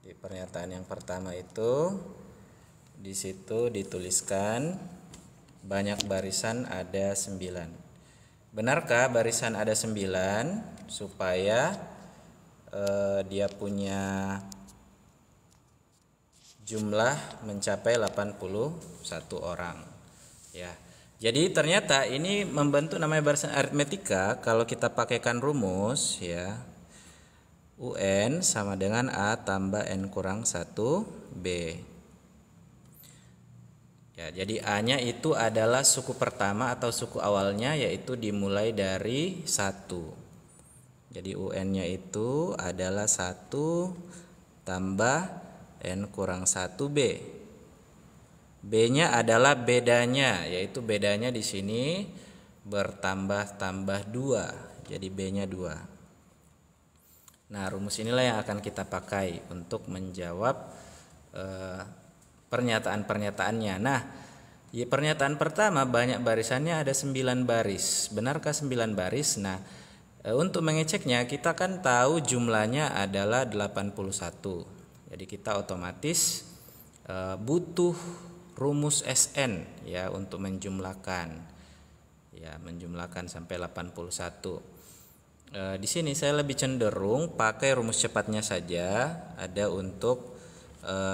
Di pernyataan yang pertama itu di situ dituliskan banyak barisan ada 9. Benarkah barisan ada 9 supaya dia punya jumlah mencapai 81 orang ya. Jadi ternyata ini membentuk namanya barisan aritmetika. Kalau kita pakaikan rumus ya, UN sama dengan A tambah N kurang 1B ya. Jadi A nya itu adalah suku pertama atau suku awalnya, yaitu dimulai dari 1. Jadi UN nya itu adalah 1 tambah N kurang 1B. B-nya adalah bedanya, yaitu bedanya di sini bertambah-tambah 2. Jadi B-nya 2. Nah, rumus inilah yang akan kita pakai untuk menjawab pernyataan-pernyataannya. Nah, di pernyataan pertama banyak barisannya ada 9 baris. Benarkah 9 baris? Nah, untuk mengeceknya kita kan tahu jumlahnya adalah 81. Jadi kita otomatis butuh rumus SN ya untuk menjumlahkan. Ya, menjumlahkan sampai 81. Di sini saya lebih cenderung pakai rumus cepatnya saja. Ada untuk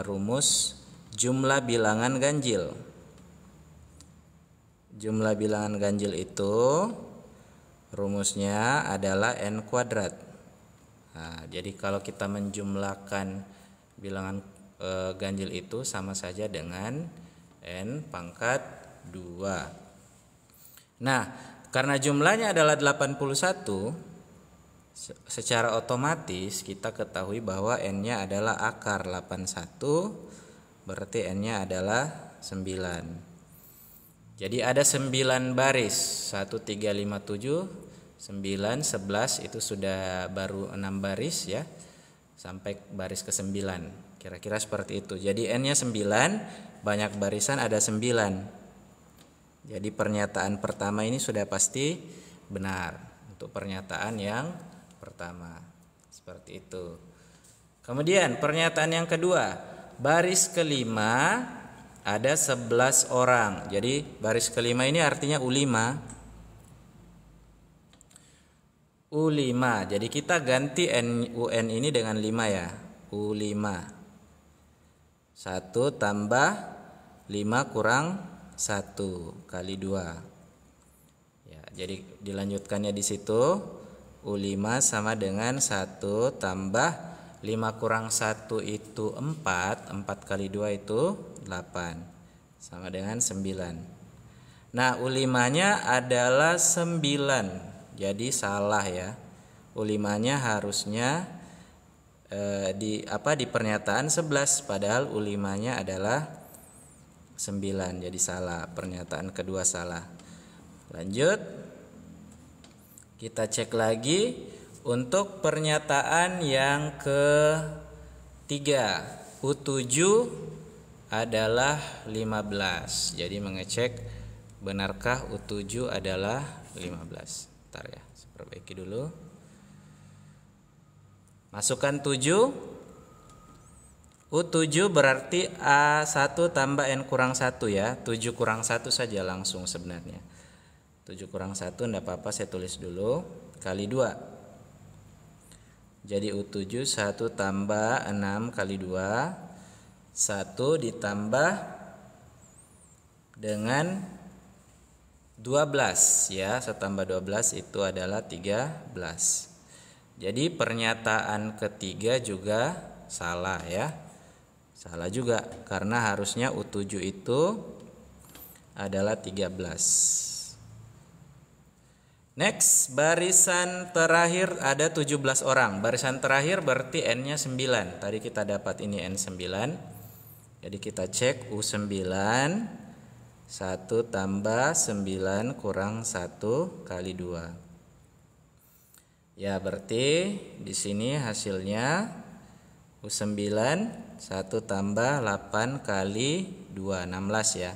rumus jumlah bilangan ganjil. Jumlah bilangan ganjil itu rumusnya adalah N kuadrat. Nah, jadi kalau kita menjumlahkan bilangan ganjil itu sama saja dengan N pangkat 2. Nah, karena jumlahnya adalah 81, secara otomatis kita ketahui bahwa N-nya adalah akar 81, berarti N-nya adalah 9. Jadi ada 9 baris, 1, 3, 5, 7, 9, 11, itu sudah baru 6 baris ya, sampai baris ke-9. Kira-kira seperti itu. Jadi N-nya 9, banyak barisan ada 9. Jadi pernyataan pertama ini sudah pasti benar untuk pernyataan yang pertama. Seperti itu. Kemudian pernyataan yang kedua, baris kelima ada 11 orang. Jadi baris kelima ini artinya U5. U5. Jadi kita ganti UN ini dengan 5 ya. U5. 1 tambah 5 kurang 1 kali 2. Ya, jadi dilanjutkannya di situ. U5 sama dengan 1 tambah 5 kurang 1 itu 4. 4 kali 2 itu 8. Sama dengan 9. Nah, U5-nya adalah 9. Jadi salah ya. U5-nya harusnya di pernyataan 11, padahal U5-nya adalah 9. Jadi salah, pernyataan kedua salah. Lanjut. Kita cek lagi untuk pernyataan yang ketiga. U7 adalah 15. Jadi mengecek benarkah U7 adalah 15. Bentar ya, saya perbaiki dulu. Masukkan 7. U7 berarti A1 tambah N kurang 1 ya. 7 kurang 1 saja langsung sebenarnya. 7 kurang 1 enggak apa-apa, saya tulis dulu. Kali 2. Jadi U7 1 tambah 6 kali 2. 1 ditambah dengan 12 ya. 1 tambah 12 itu adalah 13. Jadi pernyataan ketiga juga salah ya. Salah juga karena harusnya U7 itu adalah 13. Next, barisan terakhir ada 17 orang. Barisan terakhir berarti N-nya 9. Tadi kita dapat ini N9. Jadi kita cek U9. 1 tambah 9 kurang 1 kali 2. Ya, berarti di sini hasilnya U9 1 tambah 8 kali 2, 16 ya.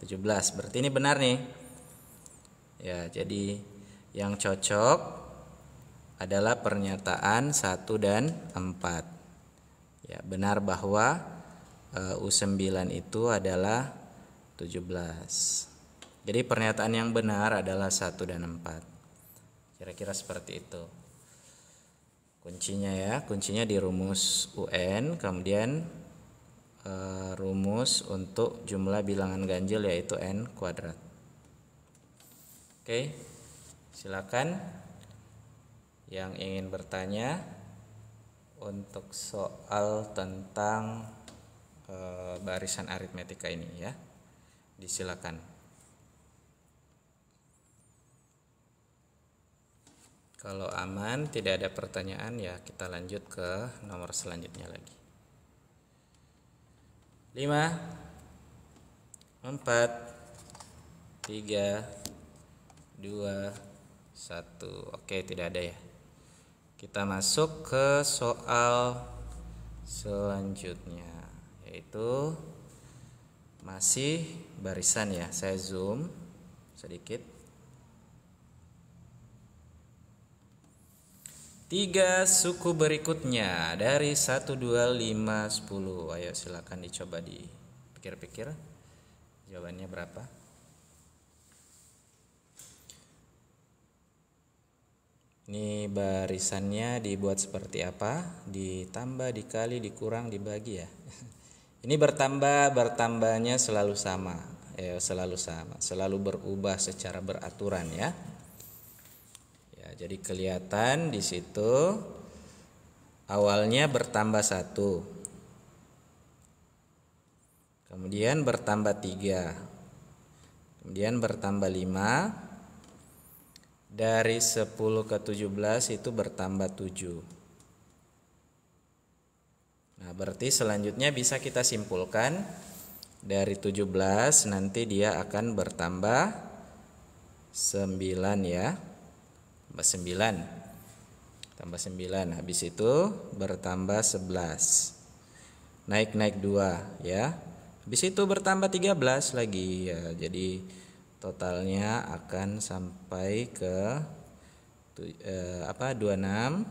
17. Berarti ini benar nih. Ya, jadi yang cocok adalah pernyataan 1 dan 4. Ya, benar bahwa U9 itu adalah 17. Jadi pernyataan yang benar adalah 1 dan 4. Kira-kira seperti itu. Kuncinya ya, kuncinya di rumus UN, kemudian rumus untuk jumlah bilangan ganjil yaitu n kuadrat. Oke, silakan yang ingin bertanya untuk soal tentang barisan aritmetika ini ya, disilakan. Kalau aman, tidak ada pertanyaan ya, kita lanjut ke nomor selanjutnya lagi. 5 4 3 2 1. Oke, tidak ada ya. Kita masuk ke soal selanjutnya, yaitu masih barisan ya. Saya zoom sedikit. 3 suku berikutnya dari 1, 2, 5, 10. Ayo silakan dicoba dipikir-pikir. Jawabannya berapa? Ini barisannya dibuat seperti apa? Ditambah, dikali, dikurang, dibagi ya. Ini bertambahnya selalu sama. Selalu sama, selalu berubah secara beraturan ya. Jadi kelihatan di situ awalnya bertambah 1, kemudian bertambah 3, kemudian bertambah 5, dari 10 ke 17 itu bertambah 7. Nah, berarti selanjutnya bisa kita simpulkan dari 17 nanti dia akan bertambah 9 ya. Tambah 9, habis itu bertambah 11, naik 2 ya, habis itu bertambah 13 lagi ya. Jadi totalnya akan sampai ke 26,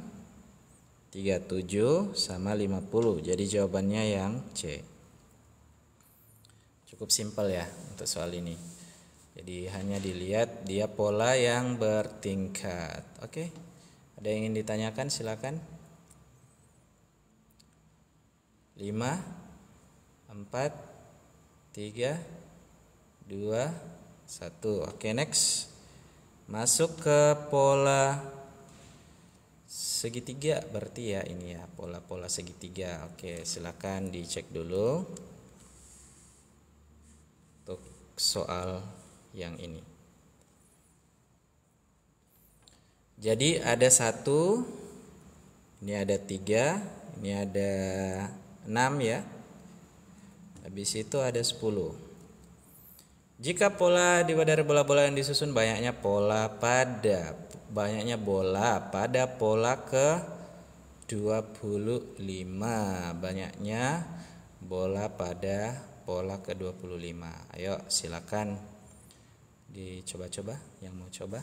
37 sama 50. Jadi jawabannya yang C. Cukup simpel ya untuk soal ini. Jadi hanya dilihat dia pola yang bertingkat. Oke, ada yang ingin ditanyakan silakan. 5 4 3 2 1. Oke, next. Masuk ke pola segitiga berarti ya, ini ya, pola-pola segitiga. Oke, silakan dicek dulu untuk soal yang ini. Jadi ada 1, ini ada 3, ini ada 6 ya. Habis itu ada 10. Jika pola dari bola-bola yang disusun banyaknya bola pada pola ke 25, banyaknya bola pada pola ke 25. Ayo silakan dicoba-coba yang mau coba.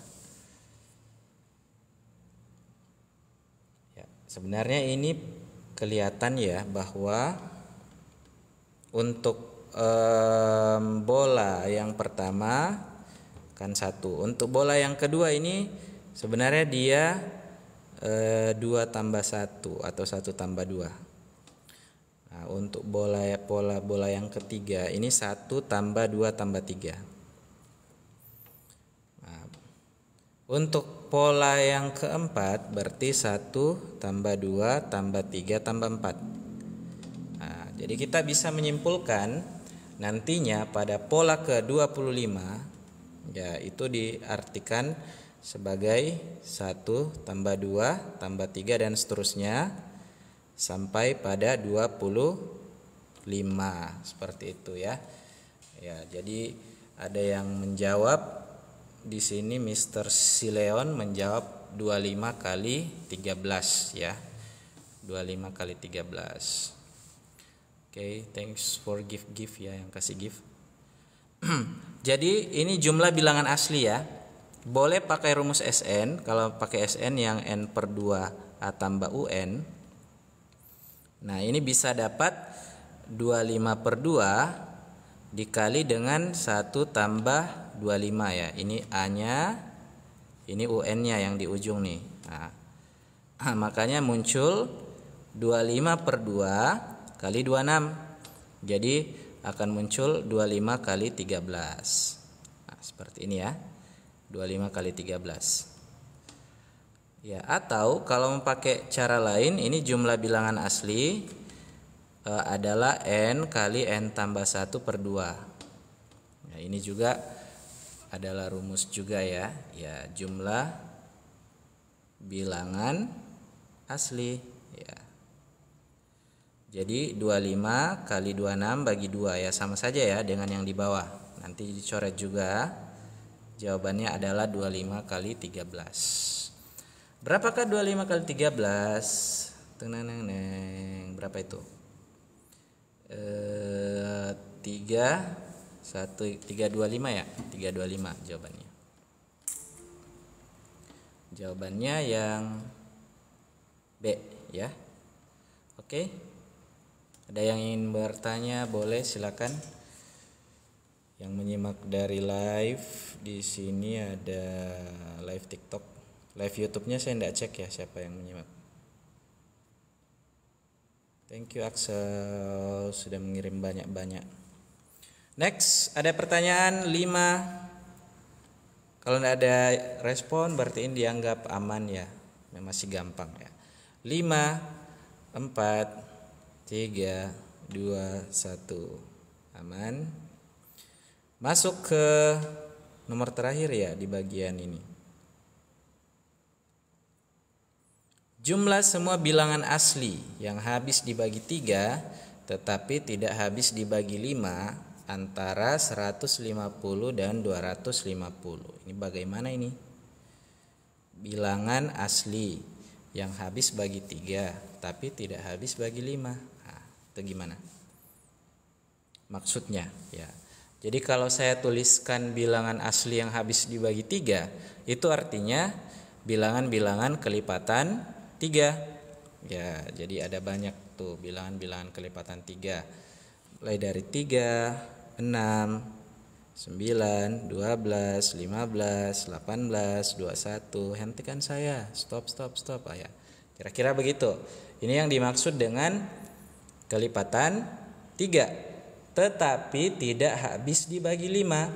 Ya, sebenarnya ini kelihatan ya bahwa untuk bola yang pertama kan 1. Untuk bola yang kedua ini sebenarnya dia 2 tambah 1 atau 1 tambah 2. Nah, untuk bola yang ketiga ini 1 tambah 2 tambah 3. Untuk pola yang keempat berarti 1 tambah 2 tambah 3 tambah 4. Nah, jadi kita bisa menyimpulkan nantinya pada pola ke 25 ya itu diartikan sebagai 1 tambah 2 tambah 3 dan seterusnya sampai pada 25 seperti itu ya. Ya, jadi ada yang menjawab di sini Mr. Sileon menjawab 25 kali 13 ya. 25 kali 13. Oke, thanks for give ya yang kasih give. Jadi ini jumlah bilangan asli ya. Boleh pakai rumus SN. Kalau pakai SN yang N per 2 A tambah UN Nah, ini bisa dapat 25/2 dikali dengan 1 tambah 25 ya. Ini A-nya, ini UN-nya yang di ujung nih. Nah, makanya muncul 25/2 kali 26. Jadi akan muncul 25 kali 13. Nah, seperti ini ya. 25 kali 13. Ya, atau kalau memakai cara lain, ini jumlah bilangan asli adalah N kali N tambah 1/2. Nah, ini juga adalah rumus juga ya. Ya, jumlah bilangan asli ya. Jadi 25 kali 26 bagi 2 ya, sama saja ya dengan yang di bawah. Nanti dicoret juga. Jawabannya adalah 25 kali 13. Berapakah 25 kali 13? Berapa itu? 325 ya? 325 jawabannya. Jawabannya yang B ya. Oke. Ada yang ingin bertanya, boleh silakan. Yang menyimak dari live di sini ada live TikTok, live YouTube-nya saya tidak cek ya siapa yang menyimak. Thank you Axel sudah mengirim banyak-banyak. Next, ada pertanyaan 5. Kalau tidak ada respon berarti ini dianggap aman ya. Masih gampang ya. 5 4 3 2 1. Aman. Masuk ke nomor terakhir ya di bagian ini. Jumlah semua bilangan asli yang habis dibagi 3 tetapi tidak habis dibagi 5 antara 150 dan 250. Ini bagaimana ini? Bilangan asli yang habis bagi 3 tapi tidak habis bagi 5. Nah, itu gimana? Maksudnya ya. Jadi kalau saya tuliskan bilangan asli yang habis dibagi 3, itu artinya bilangan-bilangan kelipatan 3. Ya, jadi ada banyak tuh bilangan-bilangan kelipatan 3. Mulai dari 3, 6, 9, 12, 15, 18, 21. Hentikan saya. Stop. Ya. Kira-kira begitu. Ini yang dimaksud dengan kelipatan 3. Tetapi tidak habis dibagi 5.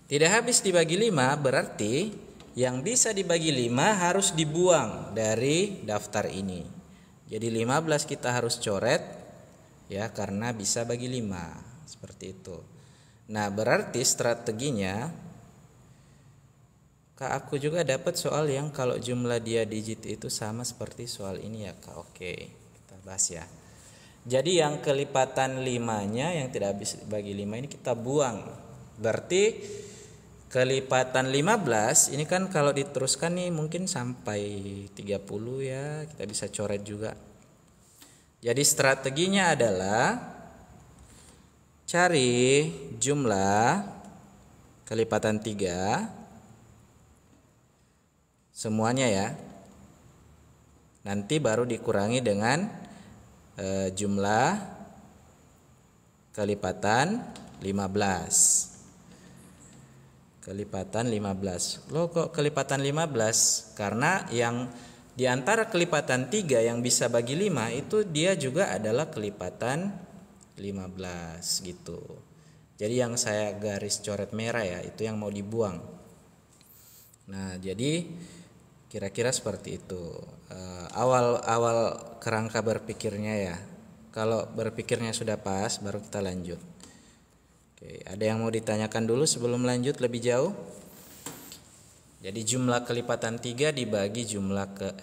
Tidak habis dibagi 5 berarti yang bisa dibagi 5 harus dibuang dari daftar ini. Jadi 15 kita harus coret ya karena bisa bagi 5. Seperti itu. Nah, berarti strateginya Kak, aku juga dapat soal yang kalau jumlah dia digit itu sama seperti soal ini ya Kak. Oke, kita bahas ya. Jadi yang kelipatan 5-nya yang tidak habis bagi 5 ini kita buang. Berarti kelipatan 15 ini kan kalau diteruskan nih mungkin sampai 30 ya. Kita bisa coret juga. Jadi strateginya adalah cari jumlah kelipatan 3 semuanya ya. Nanti baru dikurangi dengan jumlah kelipatan 15. Kelipatan 15. Loh kok kelipatan 15? Karena yang di antara kelipatan 3 yang bisa bagi 5 itu dia juga adalah kelipatan 15 gitu. Jadi yang saya garis coret merah ya, itu yang mau dibuang. Nah, jadi kira-kira seperti itu. Awal kerangka berpikirnya ya. Kalau berpikirnya sudah pas baru kita lanjut. Oke, ada yang mau ditanyakan dulu sebelum lanjut lebih jauh? Jadi jumlah kelipatan 3 dibagi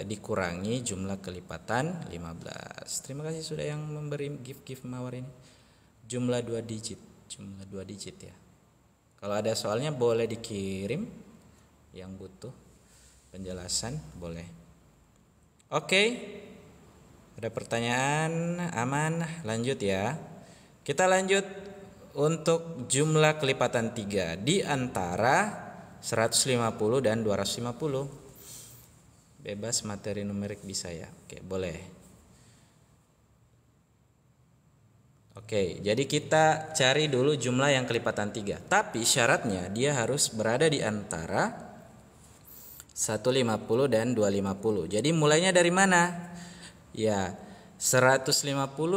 dikurangi jumlah kelipatan 15. Terima kasih sudah yang memberi gift mawar ini. Jumlah 2 digit ya. Kalau ada soalnya boleh dikirim yang butuh penjelasan boleh. Oke. Ada pertanyaan? Aman? Lanjut ya. Kita lanjut untuk jumlah kelipatan 3 di antara 150 dan 250. Bebas materi numerik bisa ya. Oke, boleh. Oke, jadi kita cari dulu jumlah yang kelipatan 3. Tapi syaratnya dia harus berada di antara 150 dan 250. Jadi mulainya dari mana? Ya, 150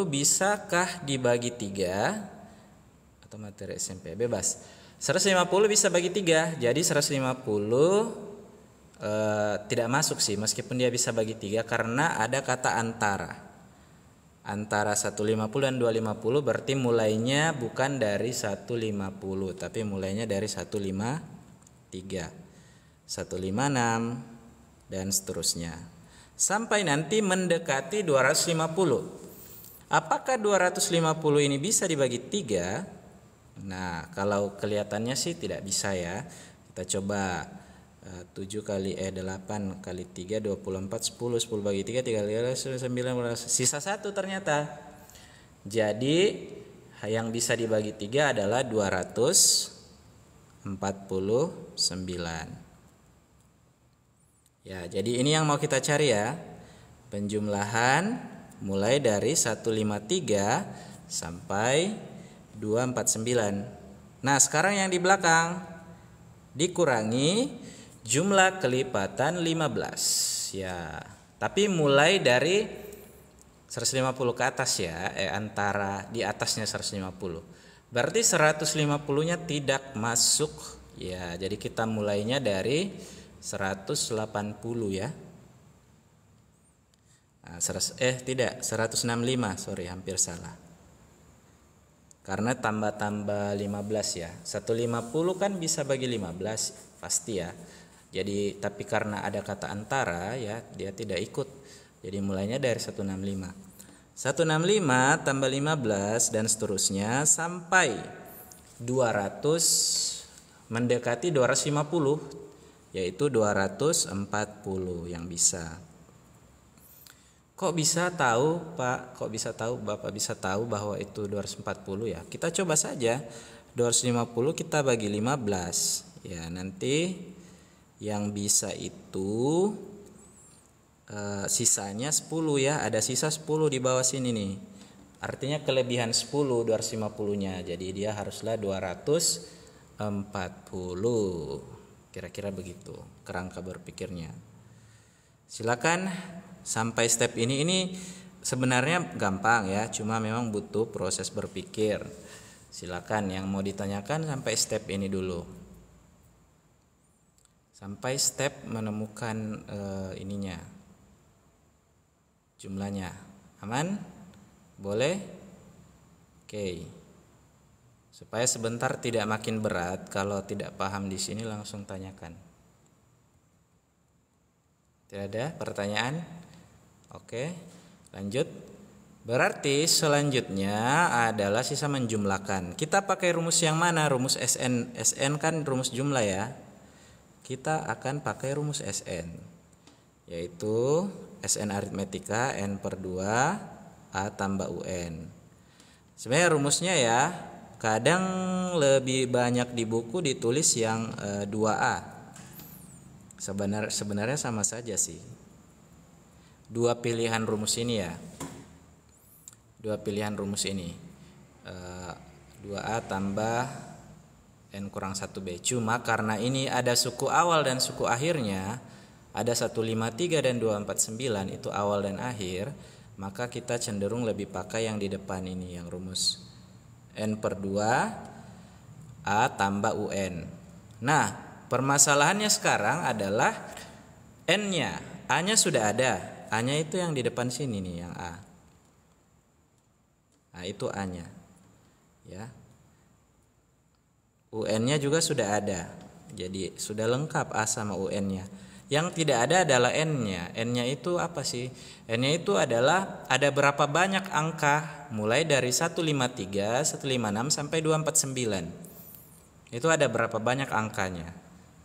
bisakah dibagi 3? Atau materi SMP bebas. 150 bisa bagi 3. Jadi 150 tidak masuk sih meskipun dia bisa bagi 3 karena ada kata antara 150 dan 250, berarti mulainya bukan dari 150 tapi mulainya dari 153, 156 dan seterusnya sampai nanti mendekati 250. Apakah 250 ini bisa dibagi 3? Nah, kalau kelihatannya sih tidak bisa ya. Kita coba 7 kali 8 kali 3 24, 10 bagi 3 kali 9, sisa 1 ternyata. Jadi yang bisa dibagi 3 adalah 249. Ya, jadi ini yang mau kita cari ya. Penjumlahan mulai dari 153 sampai 249. Nah, sekarang yang di belakang dikurangi jumlah kelipatan 15 ya. Tapi mulai dari 150 ke atas ya, antara di atasnya 150. Berarti 150-nya tidak masuk ya. Jadi kita mulainya dari 180 ya. Nah, tidak 165, sorry hampir salah. Karena tambah 15 ya. 150 kan bisa bagi 15 pasti ya. Jadi tapi karena ada kata antara ya dia tidak ikut. Jadi mulainya dari 165. 165 tambah 15 dan seterusnya sampai 200 mendekati 250 yaitu 240 yang bisa. Kok bisa tahu Pak? Kok bisa tahu Bapak bisa tahu bahwa itu 240 ya? Kita coba saja 250 kita bagi 15 ya, nanti yang bisa itu sisanya 10 ya, ada sisa 10 di bawah sini nih. Artinya kelebihan 10 250-nya. Jadi dia haruslah 240. Kira-kira begitu kerangka berpikirnya. Silakan sampai step ini sebenarnya gampang ya, cuma memang butuh proses berpikir. Silakan yang mau ditanyakan sampai step ini dulu. Sampai step menemukan ininya, jumlahnya. Aman? Boleh? Oke. Supaya sebentar tidak makin berat, kalau tidak paham di sini langsung tanyakan. Tidak ada pertanyaan? Oke, lanjut. Berarti selanjutnya adalah sisa menjumlahkan. Kita pakai rumus yang mana? Rumus SN. SN kan rumus jumlah ya. Kita akan pakai rumus SN, yaitu SN aritmetika N per 2 A tambah UN. Sebenarnya rumusnya ya kadang lebih banyak di buku ditulis yang 2A. Sebenarnya sama saja sih. Dua pilihan rumus ini ya. Dua pilihan rumus ini 2A tambah N kurang 1B. Cuma karena ini ada suku awal dan suku akhirnya, ada 153 dan 249 itu awal dan akhir, maka kita cenderung lebih pakai yang di depan ini, yang rumus N per 2 A tambah UN. Nah, permasalahannya sekarang adalah N-nya, A-nya sudah ada. A-nya itu yang di depan sini nih, yang A. Nah, itu A-nya. Ya. UN-nya juga sudah ada. Jadi sudah lengkap A sama UN-nya. Yang tidak ada adalah N-nya. N-nya itu apa sih? N-nya itu adalah ada berapa banyak angka mulai dari 153, 156 sampai 249. Itu ada berapa banyak angkanya.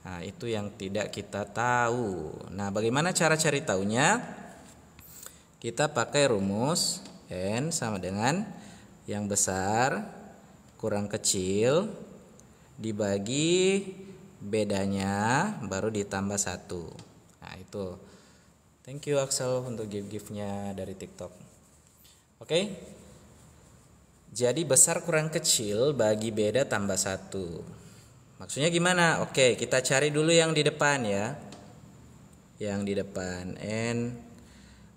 Nah, itu yang tidak kita tahu. Nah, bagaimana cara cari tahunya? Kita pakai rumus N sama dengan yang besar kurang kecil dibagi bedanya baru ditambah 1. Nah, itu. Thank you Axel untuk gift-giftnya dari TikTok. Oke. Jadi besar kurang kecil bagi beda tambah 1. Maksudnya gimana? Oke, kita cari dulu yang di depan ya. Yang di depan N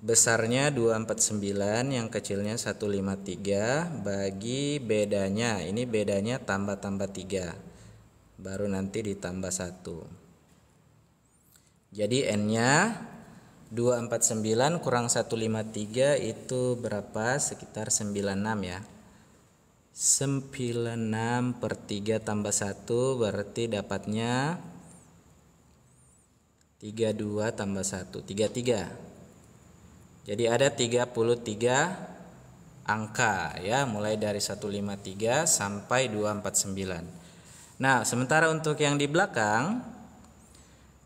besarnya 249, yang kecilnya 153 bagi bedanya. Ini bedanya tambah-tambah 3. Baru nanti ditambah 1. Jadi N-nya 249 kurang 153 itu berapa? Sekitar 96 ya. 96 per 3 tambah 1 berarti dapatnya 32 tambah 1, 33. Jadi ada 33 angka ya, mulai dari 153 sampai 249. Nah, sementara untuk yang di belakang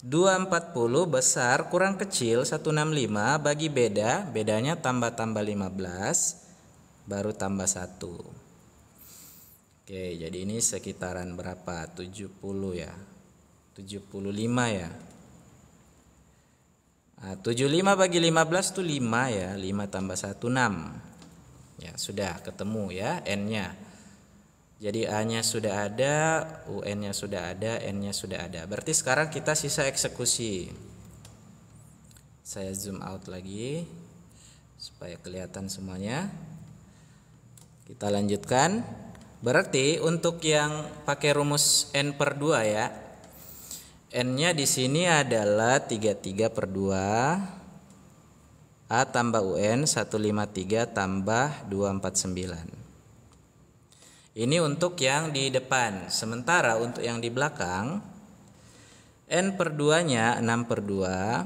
240 besar kurang kecil 165 bagi bedanya tambah-tambah 15 baru tambah 1. Oke, jadi ini sekitaran berapa? 70 ya. 75 ya. Nah, 75 bagi 15 itu 5 ya. 5 tambah 1 6. Ya, sudah ketemu ya N-nya. Jadi A-nya sudah ada, UN-nya sudah ada, N-nya sudah ada. Berarti sekarang kita sisa eksekusi. Saya zoom out lagi supaya kelihatan semuanya. Kita lanjutkan. Berarti untuk yang pakai rumus N per 2 ya, N-nya di sini adalah 33 per 2, A tambah UN 153 tambah 249. Ini untuk yang di depan. Sementara untuk yang di belakang, N per 2-nya 6 per 2,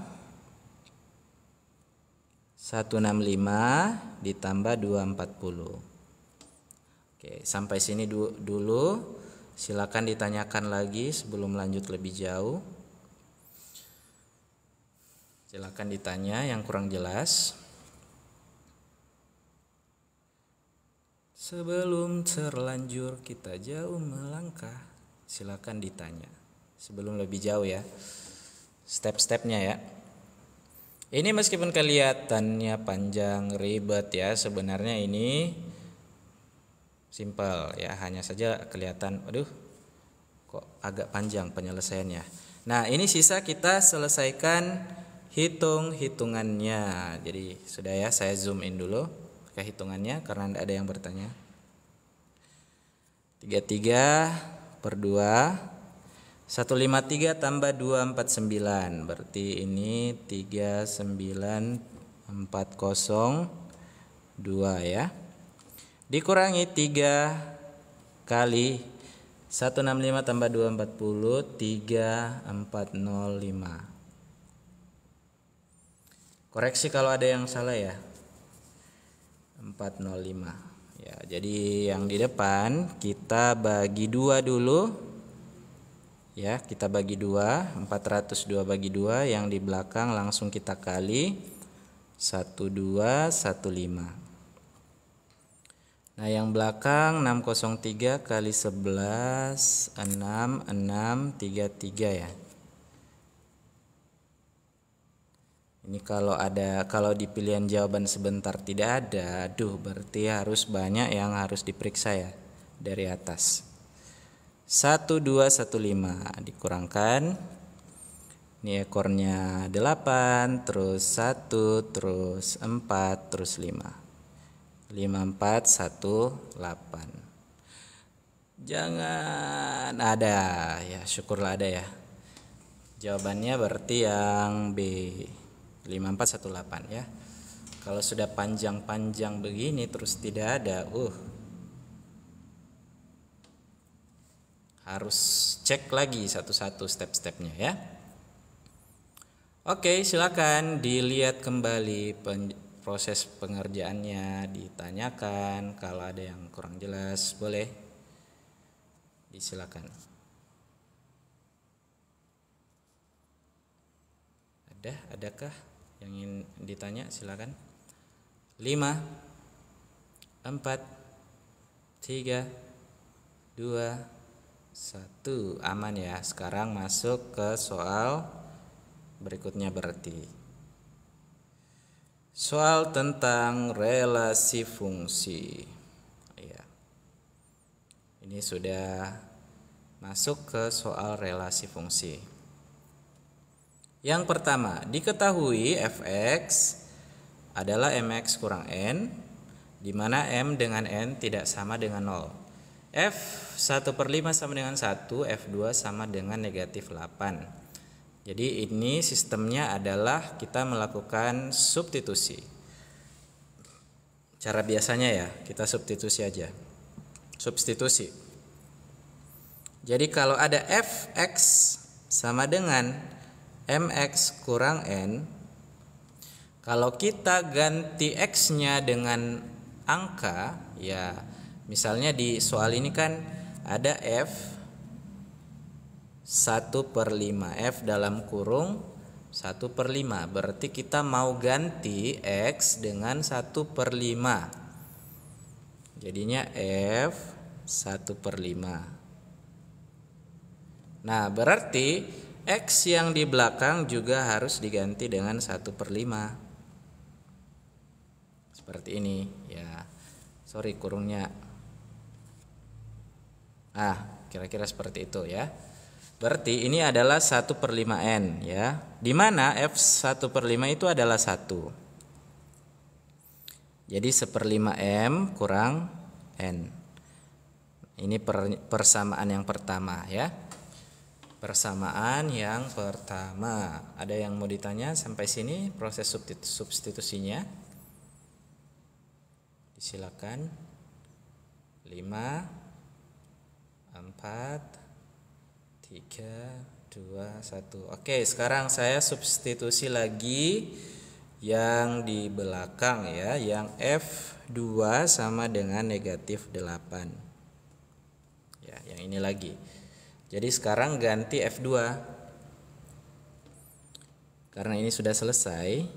165 ditambah 240. Oke, sampai sini dulu. Silakan ditanyakan lagi sebelum lanjut lebih jauh. Silakan ditanya yang kurang jelas. Sebelum terlanjur kita jauh melangkah, silakan ditanya sebelum lebih jauh ya. Step-stepnya ya. Ini meskipun kelihatannya panjang ribet ya, sebenarnya ini simpel ya, hanya saja kelihatan aduh kok agak panjang penyelesaiannya. Nah, ini sisa kita selesaikan hitungannya. Jadi sudah ya, saya zoom in dulu ke hitungannya karena tidak ada yang bertanya. 33 per 2, 153 tambah 249, berarti ini 39402 ya. Dikurangi 3 kali 165 tambah 240, 3405. Koreksi kalau ada yang salah ya. 405. Ya, jadi yang di depan kita bagi 2 dulu. Ya, kita bagi 2, 402 bagi 2, yang di belakang langsung kita kali 1215. Nah, yang belakang 603 kali 11 6633 ya. Ini kalau di pilihan jawaban sebentar tidak ada, aduh berarti harus banyak yang harus diperiksa ya dari atas. 1215 dikurangkan. Ini ekornya 8, terus 1, terus 4, terus 5. 5418. Jangan ada ya, syukurlah ada ya. Jawabannya berarti yang B, 5418 ya. Kalau sudah panjang-panjang begini terus tidak ada, harus cek lagi satu-satu step-stepnya ya. Oke, silakan dilihat kembali proses pengerjaannya, ditanyakan. Kalau ada yang kurang jelas boleh disilakan. Adakah yang ingin ditanya? Silakan. 5 4 3 2 1. Aman ya. Sekarang masuk ke soal berikutnya berarti. Soal tentang relasi fungsi. Ya. Ini sudah masuk ke soal relasi fungsi. Yang pertama, diketahui fx adalah mx kurang n, di mana m dengan n tidak sama dengan 0. F1/5 sama dengan 1, F2 sama dengan negatif 8. Jadi ini sistemnya adalah kita melakukan substitusi. Cara biasanya ya, kita substitusi aja. Substitusi. Jadi kalau ada fx sama dengan mx kurang n, kalau kita ganti x-nya dengan angka, ya misalnya di soal ini kan ada f 1/5, f dalam kurung 1/5, berarti kita mau ganti x dengan 1/5, jadinya f 1/5. Nah berarti x yang di belakang juga harus diganti dengan 1/5, seperti ini ya. Sorry kurungnya. Kira-kira seperti itu ya. Berarti ini adalah 1/5n ya. Di mana f1/5 itu adalah 1. Jadi 1/5m kurang n. Ini persamaan yang pertama ya. Persamaan yang pertama. Ada yang mau ditanya sampai sini proses substitusinya? Silakan. 5 4 3 2 1. Oke, sekarang saya substitusi lagi yang di belakang ya, yang F2 sama dengan negatif 8. Ya, yang ini lagi. Jadi sekarang ganti F2. Karena ini sudah selesai,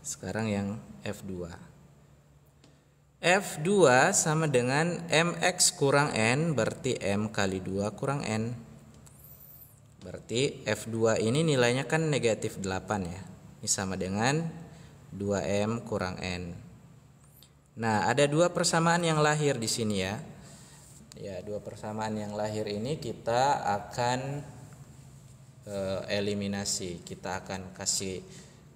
sekarang yang F2. F2 sama dengan mx kurang n, berarti m kali 2 kurang n. Berarti F2 ini nilainya kan negatif 8 ya. Ini sama dengan 2m kurang n. Nah, ada dua persamaan yang lahir di sini ya. Ya, dua persamaan yang lahir ini kita akan eliminasi. Kita akan kasih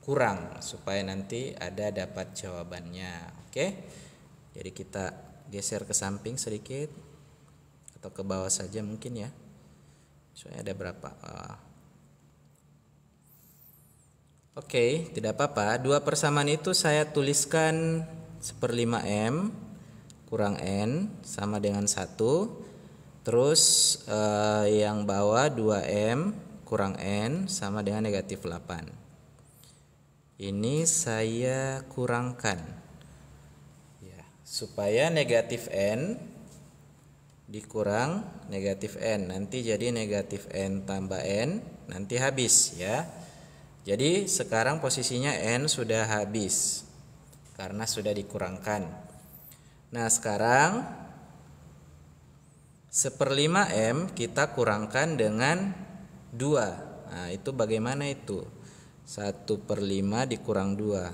kurang supaya nanti ada dapat jawabannya. Oke? Jadi kita geser ke samping sedikit atau ke bawah saja mungkin ya. Soalnya ada berapa? Oke, tidak apa-apa. Dua persamaan itu saya tuliskan 1/5m kurang n sama dengan 1. Terus yang bawah 2m kurang n sama dengan negatif 8. Ini saya kurangkan ya, supaya negatif n dikurang negatif n, nanti jadi negatif n tambah n, nanti habis ya. Jadi sekarang posisinya n sudah habis karena sudah dikurangkan. Nah sekarang 1/5m kita kurangkan dengan 2. Nah itu bagaimana itu? 1/5 dikurang 2.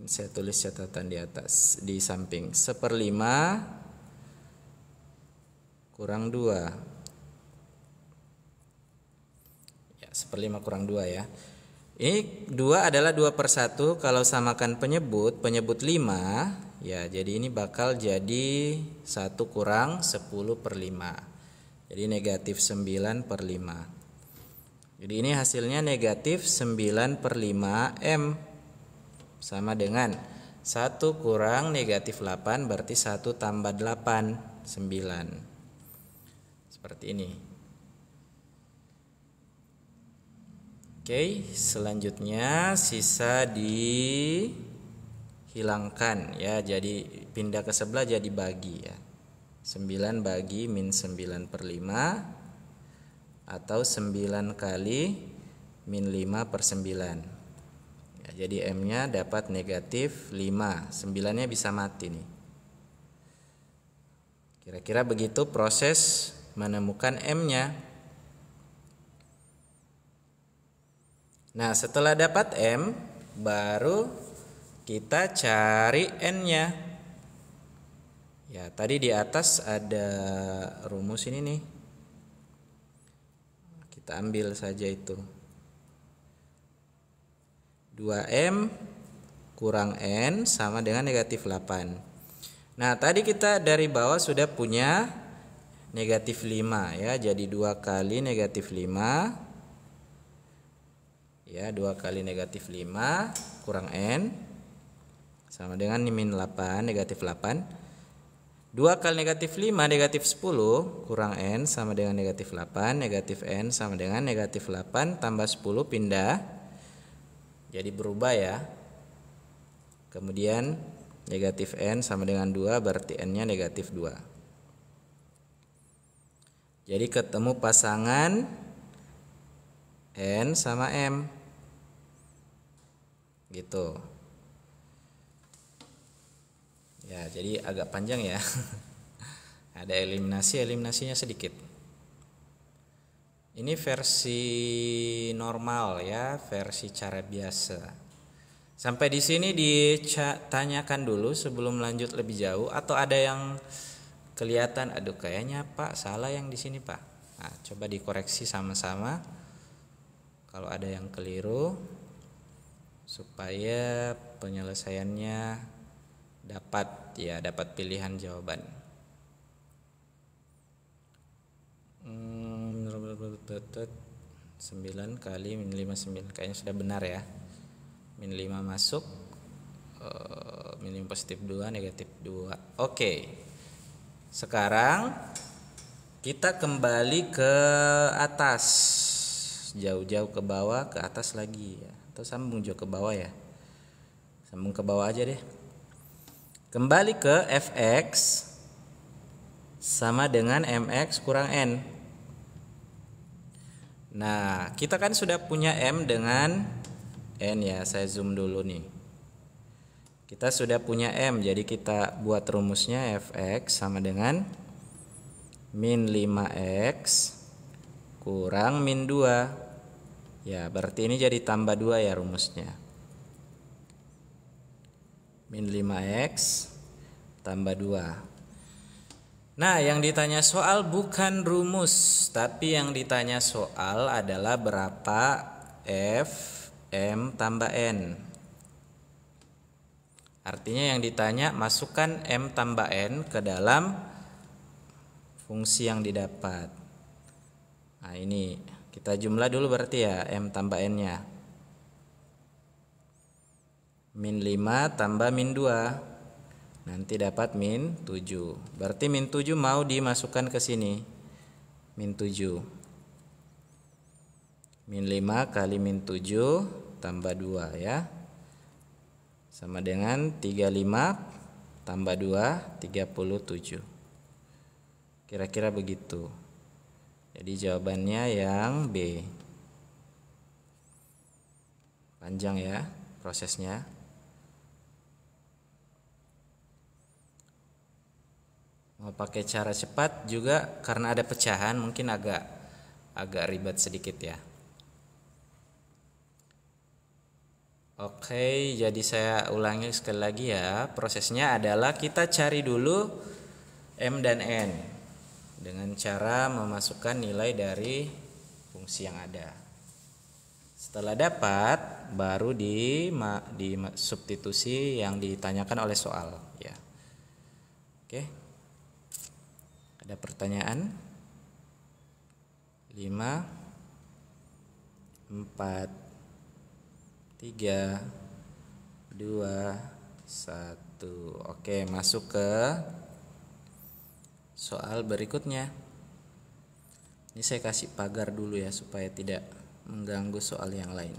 Ini saya tulis catatan di atas, di samping. 1/5 kurang 2 ya, 1/5 kurang 2 ya. Ini 2 adalah 2/1. Kalau samakan penyebut 5 ya, jadi ini bakal jadi 1 kurang 10/5. Jadi negatif 9/5. Jadi ini hasilnya negatif 9/5m sama dengan 1 kurang negatif 8, berarti 1 tambah 8 9. Seperti ini. Oke, selanjutnya sisa dihilangkan ya, jadi pindah ke sebelah jadi bagi ya. 9 bagi min 9/5 atau 9 kali min 5/9 ya, jadi m nya dapat negatif 5. 9 nya bisa mati nih. Kira-kira begitu proses menemukan m-nya. Nah, setelah dapat m, baru kita cari n-nya. Ya, tadi di atas ada rumus ini nih. Kita ambil saja itu. 2M kurang N sama dengan negatif 8. Nah, tadi kita dari bawah sudah punya negatif 5 ya. Jadi 2 kali negatif 5. Ya, 2 kali negatif 5 kurang N sama dengan min 8, negatif 8. 2 kali negatif 5 negatif 10 kurang N sama dengan negatif 8. Negatif N sama dengan negatif 8 tambah 10 pindah. Jadi berubah ya. Kemudian negatif N sama dengan 2 berarti N-nya negatif 2. Jadi ketemu pasangan N sama M. Gitu. Ya, jadi agak panjang ya. Ada eliminasinya sedikit. Ini versi normal ya, versi cara biasa. Sampai di sini ditanyakan dulu sebelum lanjut lebih jauh, atau ada yang kelihatan, aduh kayaknya Pak salah yang di sini Pak. Nah, coba dikoreksi sama-sama kalau ada yang keliru supaya penyelesaiannya dapat pilihan jawaban. 9 kali min 5 9 kayaknya sudah benar ya. Min 5 masuk, min 5 positif 2 negatif 2. Oke. Sekarang kita kembali ke atas, jauh-jauh ke bawah, ke atas lagi ya. Atau sambung jauh ke bawah ya. Sambung ke bawah aja deh. Kembali ke fx sama dengan mx kurang n. Nah, kita kan sudah punya m dengan n ya. Saya zoom dulu nih. Kita sudah punya m, jadi kita buat rumusnya fx sama dengan min 5x kurang min 2. Ya, berarti ini jadi tambah 2 ya rumusnya. Min 5x tambah 2. Nah, yang ditanya soal bukan rumus, tapi yang ditanya soal adalah berapa f m tambah n. Artinya yang ditanya masukkan m tambah n ke dalam fungsi yang didapat. Nah, ini kita jumlah dulu berarti ya m tambah n-nya. Min 5 tambah min 2. Nanti dapat min 7. Berarti min 7 mau dimasukkan ke sini. Min 7. Min 5 kali min 7 tambah 2 ya. Sama dengan 35 tambah 2, 37. Kira-kira begitu. Jadi jawabannya yang B. Panjang ya prosesnya. Mau pakai cara cepat juga karena ada pecahan mungkin agak ribet sedikit ya. Oke, jadi saya ulangi sekali lagi ya. Prosesnya adalah kita cari dulu M dan N dengan cara memasukkan nilai dari fungsi yang ada. Setelah dapat, baru di substitusi yang ditanyakan oleh soal ya. Oke. Ada pertanyaan? 5 4 3 2 1. Oke, masuk ke soal berikutnya. Ini saya kasih pagar dulu ya supaya tidak mengganggu soal yang lain.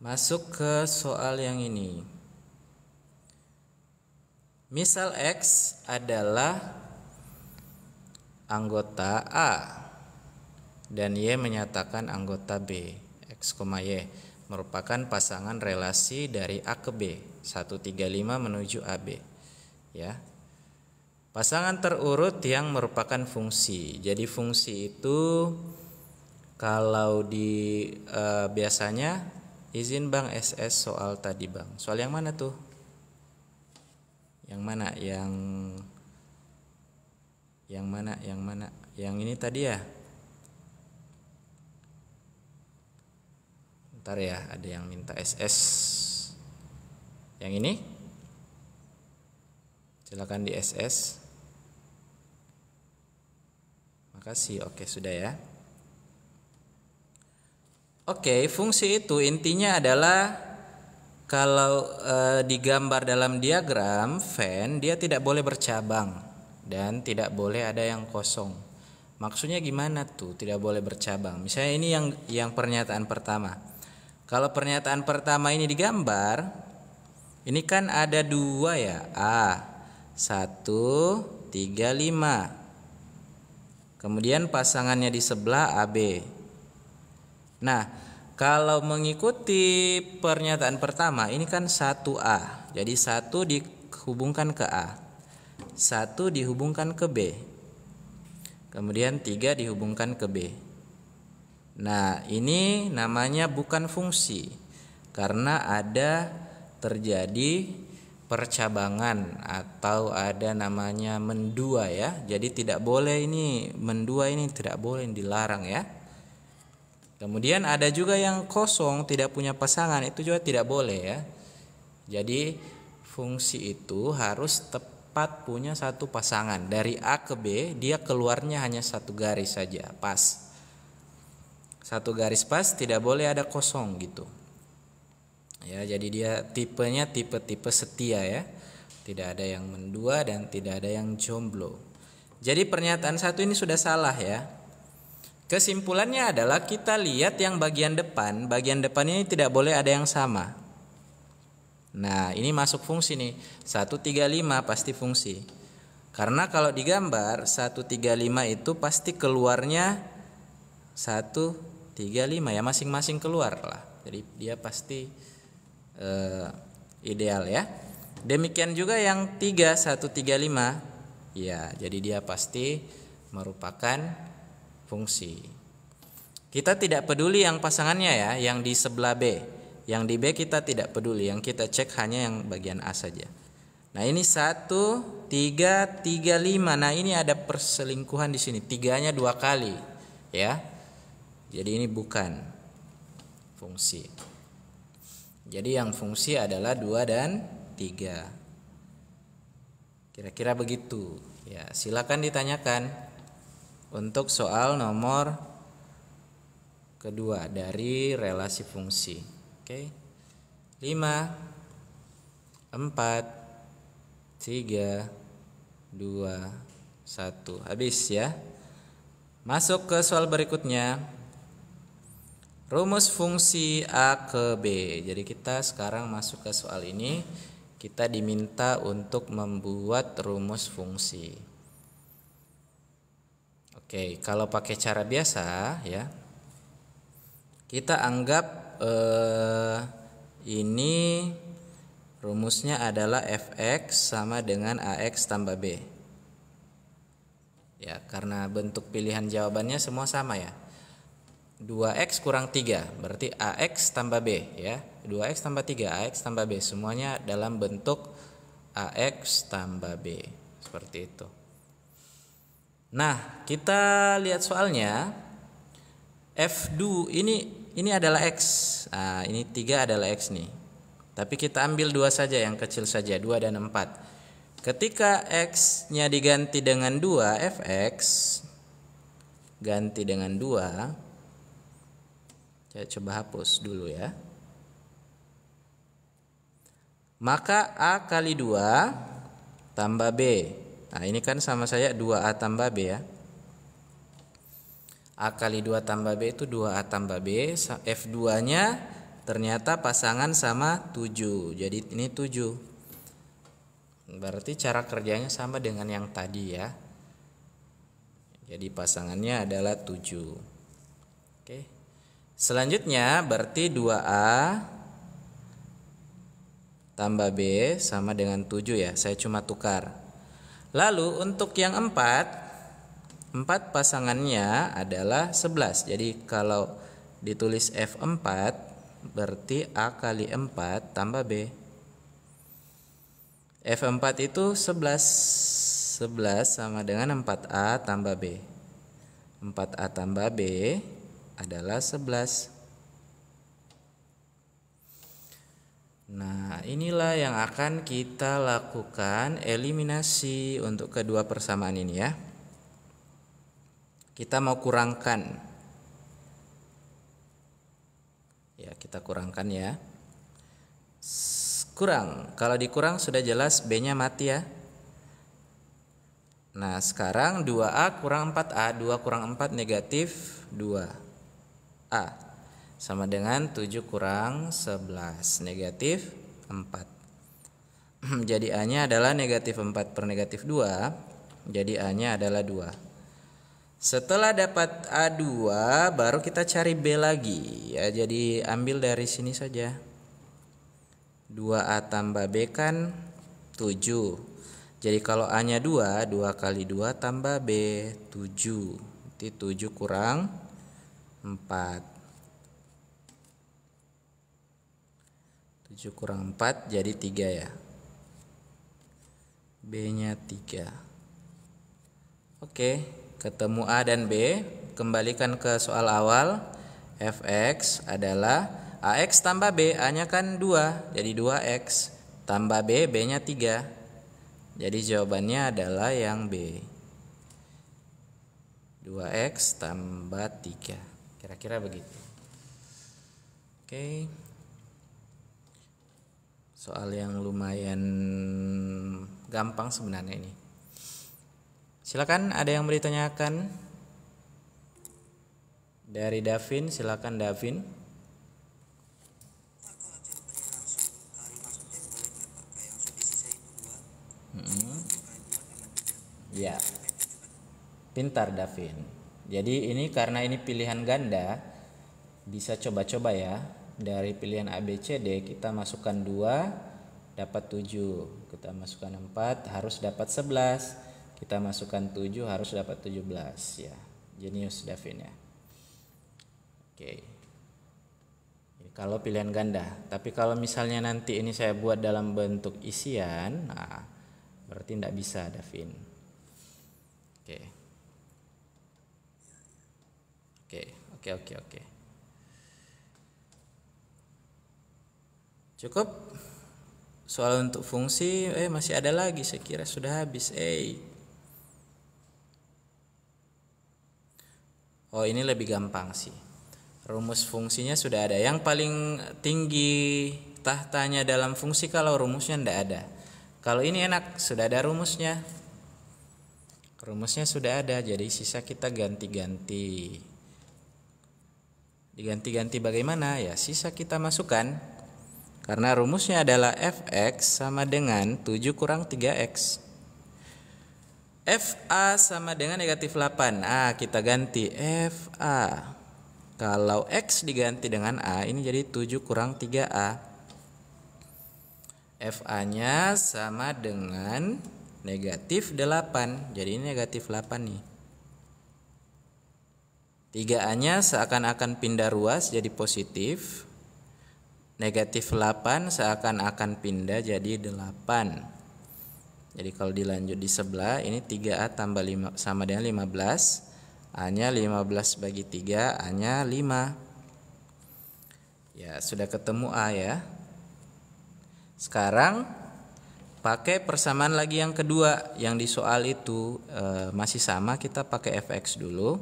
Masuk ke soal yang ini. Misal X adalah anggota A dan Y menyatakan anggota B. X, Y merupakan pasangan relasi dari A ke B, 135 menuju AB. Ya. Pasangan terurut yang merupakan fungsi. Jadi fungsi itu kalau biasanya Izin Bang SS soal tadi Bang. Soal yang mana tuh? Yang mana? Yang mana? Yang ini tadi ya? Ntar ya, ada yang minta SS. Yang ini? Silakan di SS. Makasih. Oke, sudah ya. Oke, fungsi itu intinya adalah kalau digambar dalam diagram Venn, dia tidak boleh bercabang dan tidak boleh ada yang kosong. Maksudnya gimana tuh? Tidak boleh bercabang. Misalnya ini yang pernyataan pertama. Kalau pernyataan pertama ini digambar, ini kan ada 2 ya, A 1, 3, 5. Kemudian pasangannya di sebelah AB. Nah, kalau mengikuti pernyataan pertama, ini kan 1A. Jadi 1 dihubungkan ke A, 1 dihubungkan ke B, kemudian 3 dihubungkan ke B. Nah, ini namanya bukan fungsi, karena ada terjadi percabangan atau ada namanya mendua ya. Jadi tidak boleh ini mendua, ini tidak boleh, dilarang ya. Kemudian ada juga yang kosong, tidak punya pasangan, itu juga tidak boleh ya. Jadi fungsi itu harus tepat punya satu pasangan. Dari A ke B dia keluarnya hanya satu garis saja, pas. Satu garis pas, tidak boleh ada kosong gitu. Ya, jadi dia tipenya tipe setia ya. Tidak ada yang mendua dan tidak ada yang jomblo. Jadi pernyataan 1 ini sudah salah ya. Kesimpulannya adalah kita lihat yang bagian depan ini tidak boleh ada yang sama. Nah, ini masuk fungsi nih. 135 pasti fungsi. Karena kalau digambar 135 itu pasti keluarnya 135 ya, masing-masing keluar lah. Jadi dia pasti ideal ya. Demikian juga yang 3 135 ya, jadi dia pasti merupakan fungsi. Kita tidak peduli yang pasangannya ya, yang di sebelah B. Yang di B kita tidak peduli, yang kita cek hanya yang bagian A saja. Nah, ini 1 3 3 5. Nah, ini ada perselingkuhan di sini. 3-nya 2 kali ya. Jadi ini bukan fungsi. Jadi yang fungsi adalah 2 dan 3. Kira-kira begitu. Ya, silakan ditanyakan untuk soal nomor kedua dari relasi fungsi. Oke. 5 4 3 2 1. Habis ya. Masuk ke soal berikutnya. Rumus fungsi A ke B. Jadi kita sekarang masuk ke soal ini. Kita diminta untuk membuat rumus fungsi. Oke, kalau pakai cara biasa ya, kita anggap ini rumusnya adalah fx sama dengan ax tambah b. Ya, karena bentuk pilihan jawabannya semua sama ya. 2x kurang 3 berarti ax tambah b ya. 2x tambah 3 ax tambah b, semuanya dalam bentuk ax tambah b, seperti itu. Nah, kita lihat soalnya. F2 ini adalah x. Nah, ini 3 adalah x nih. Tapi kita ambil 2 saja, yang kecil saja, 2 dan 4. Ketika x-nya diganti dengan 2, fx ganti dengan 2. Saya coba hapus dulu ya. Maka A kali 2 tambah B. Nah, ini kan sama saya 2A tambah B ya. A kali 2 tambah B itu 2A tambah B. F2-nya ternyata pasangan sama 7. Jadi ini 7. Berarti cara kerjanya sama dengan yang tadi ya. Jadi pasangannya adalah 7. Oke. Selanjutnya berarti 2A tambah B sama dengan 7 ya. Saya cuma tukar. Lalu untuk yang 4 pasangannya adalah 11. Jadi kalau ditulis F4 berarti A kali 4 tambah B. F4 itu 11. 11 sama dengan 4A tambah B. 4A tambah B adalah 11. Nah, inilah yang akan kita lakukan eliminasi untuk kedua persamaan ini ya. Kita mau kurangkan. Ya, kita kurangkan ya. Kurang. Kalau dikurang sudah jelas B-nya mati ya. Nah, sekarang 2A kurang 4A. 2 kurang 4 negatif 2A. Sama dengan 7 kurang 11 negatif 4. Jadi A-nya adalah negatif 4 per negatif 2. Jadi A-nya adalah 2. Setelah dapat A2 baru kita cari B lagi ya. Jadi ambil dari sini saja. 2A tambah B kan 7. Jadi kalau A-nya 2, 2 kali 2 tambah B 7. Berarti 7 kurang 4. 7 kurang 4 jadi 3 ya. B-nya 3. Oke, ketemu A dan B. Kembalikan ke soal awal. Fx adalah AX tambah B. A-nya kan 2, jadi 2X. Tambah B, B-nya 3. Jadi jawabannya adalah yang B. 2X tambah 3. Kira-kira begitu. Oke. Soal yang lumayan gampang sebenarnya ini. Silakan, ada yang mau ditanyakan? Dari Davin, silakan Davin. Ya, pintar Davin. Jadi ini karena ini pilihan ganda, bisa coba-coba ya. Dari pilihan A, B, C, D kita masukkan 2 dapat 7. Kita masukkan 4 harus dapat 11. Kita masukkan 7 harus dapat 17 ya. Jenius Davin ya. Oke. Ini kalau pilihan ganda. Tapi kalau misalnya nanti ini saya buat dalam bentuk isian, nah berarti tidak bisa Davin. Oke. Oke. Cukup. Soal untuk fungsi masih ada lagi, saya kira sudah habis. Oh, ini lebih gampang sih. Rumus fungsinya sudah ada. Yang paling tinggi tahtanya dalam fungsi kalau rumusnya tidak ada. Kalau ini enak, sudah ada rumusnya. Rumusnya sudah ada, jadi sisa kita ganti-ganti. Diganti-ganti bagaimana? Ya, sisa kita masukkan. Karena rumusnya adalah Fx sama dengan 7 kurang 3x. Fa sama dengan negatif 8. Kita ganti Fa. Kalau X diganti dengan A, ini jadi 7 kurang 3A. Fa-nya sama dengan negatif 8. Jadi ini negatif 8 nih. 3A-nya seakan-akan pindah ruas jadi positif. Negatif 8 seakan-akan pindah jadi 8. Jadi kalau dilanjut di sebelah, ini 3A tambah 5 sama dengan 15. A-nya 15 bagi 3, A-nya 5. Ya, sudah ketemu A ya. Sekarang pakai persamaan lagi yang kedua. Yang di soal itu masih sama, kita pakai Fx dulu.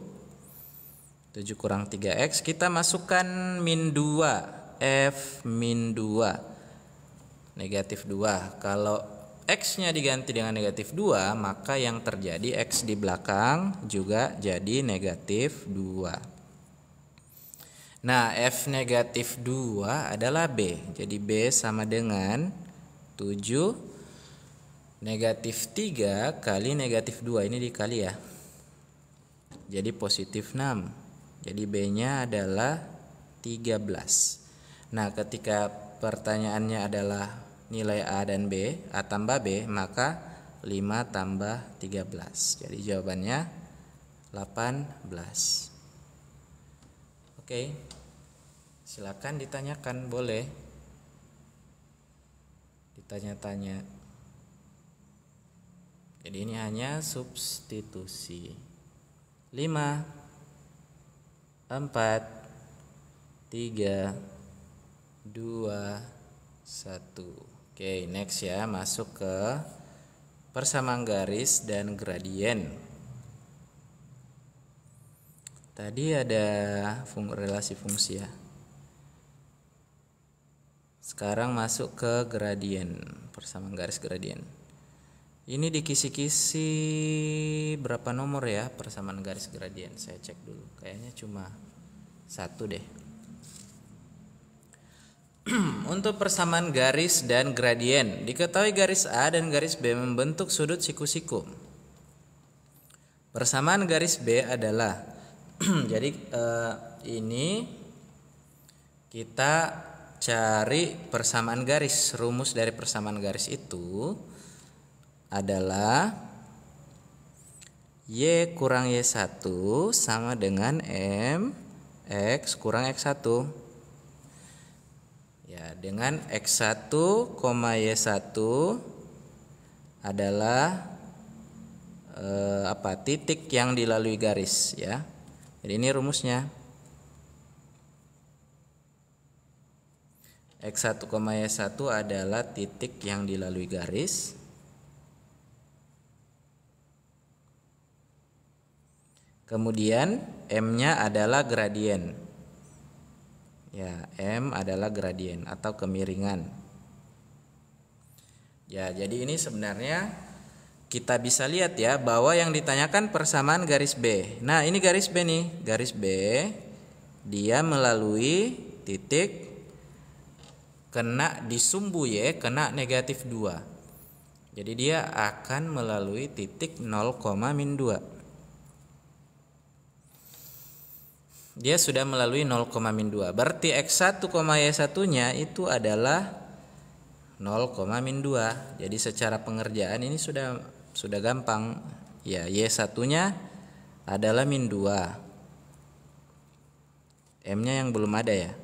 7 kurang 3x, kita masukkan min 2. F min 2 negatif 2. Kalau X-nya diganti dengan negatif 2, maka yang terjadi X di belakang juga jadi negatif 2. Nah, F negatif 2 adalah B. Jadi B sama dengan 7 negatif 3 kali negatif 2. Ini dikali ya. Jadi positif 6. Jadi B-nya adalah 13. Nah, ketika pertanyaannya adalah nilai A dan B, A tambah B, maka 5 tambah 13. Jadi jawabannya 18. Oke. Silakan ditanyakan, boleh ditanya-tanya. Jadi ini hanya substitusi. 5, 4, 3, 2, 1. Oke, next ya, masuk ke persamaan garis dan gradien. Tadi ada relasi fungsi ya. Sekarang masuk ke gradien, persamaan garis gradien. Ini di kisi-kisi berapa nomor ya persamaan garis gradien? Saya cek dulu. Kayaknya cuma 1 deh. Untuk persamaan garis dan gradien, diketahui garis A dan garis B membentuk sudut siku-siku. Persamaan garis B adalah jadi ini kita cari persamaan garis. Rumus dari persamaan garis itu adalah Y kurang Y1 sama dengan MX kurang X1. Ya, dengan X1, Y1 adalah titik yang dilalui garis ya. Jadi ini rumusnya. X1, Y1 adalah titik yang dilalui garis. Kemudian M-nya adalah gradien. Ya, M adalah gradien atau kemiringan. Ya, jadi ini sebenarnya kita bisa lihat ya bahwa yang ditanyakan persamaan garis B. Nah, ini garis B nih. Garis B dia melalui titik kena di sumbu Y, kena negatif 2. Jadi dia akan melalui titik 0,-2. Dia sudah melalui 0,-2. Berarti X1, Y1-nya itu adalah 0,-2. Jadi secara pengerjaan ini sudah gampang. Ya, Y1-nya adalah -2. M-nya yang belum ada ya.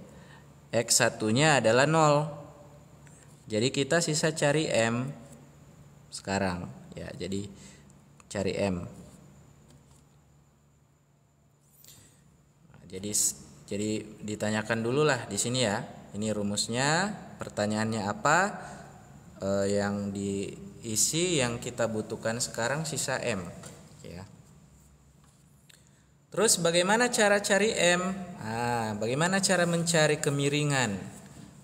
X1-nya adalah 0. Jadi kita sisa cari M sekarang. Ya, jadi cari M. Jadi ditanyakan dulu lah di sini ya. Ini rumusnya, pertanyaannya apa, yang diisi yang kita butuhkan sekarang sisa M. Ya. Terus bagaimana cara cari M? Bagaimana cara mencari kemiringan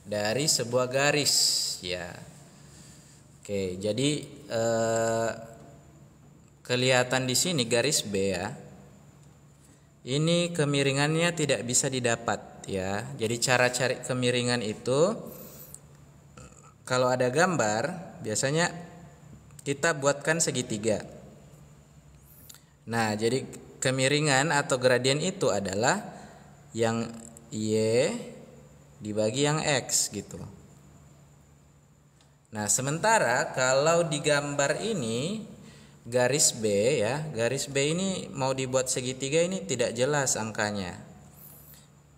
dari sebuah garis? Ya. Oke, jadi kelihatan di sini garis B ya. Ini kemiringannya tidak bisa didapat ya. Jadi cara cari kemiringan itu kalau ada gambar biasanya kita buatkan segitiga. Nah, jadi kemiringan atau gradien itu adalah yang Y dibagi yang X gitu. Nah, sementara kalau di gambar ini garis B ya, garis B ini mau dibuat segitiga ini tidak jelas angkanya.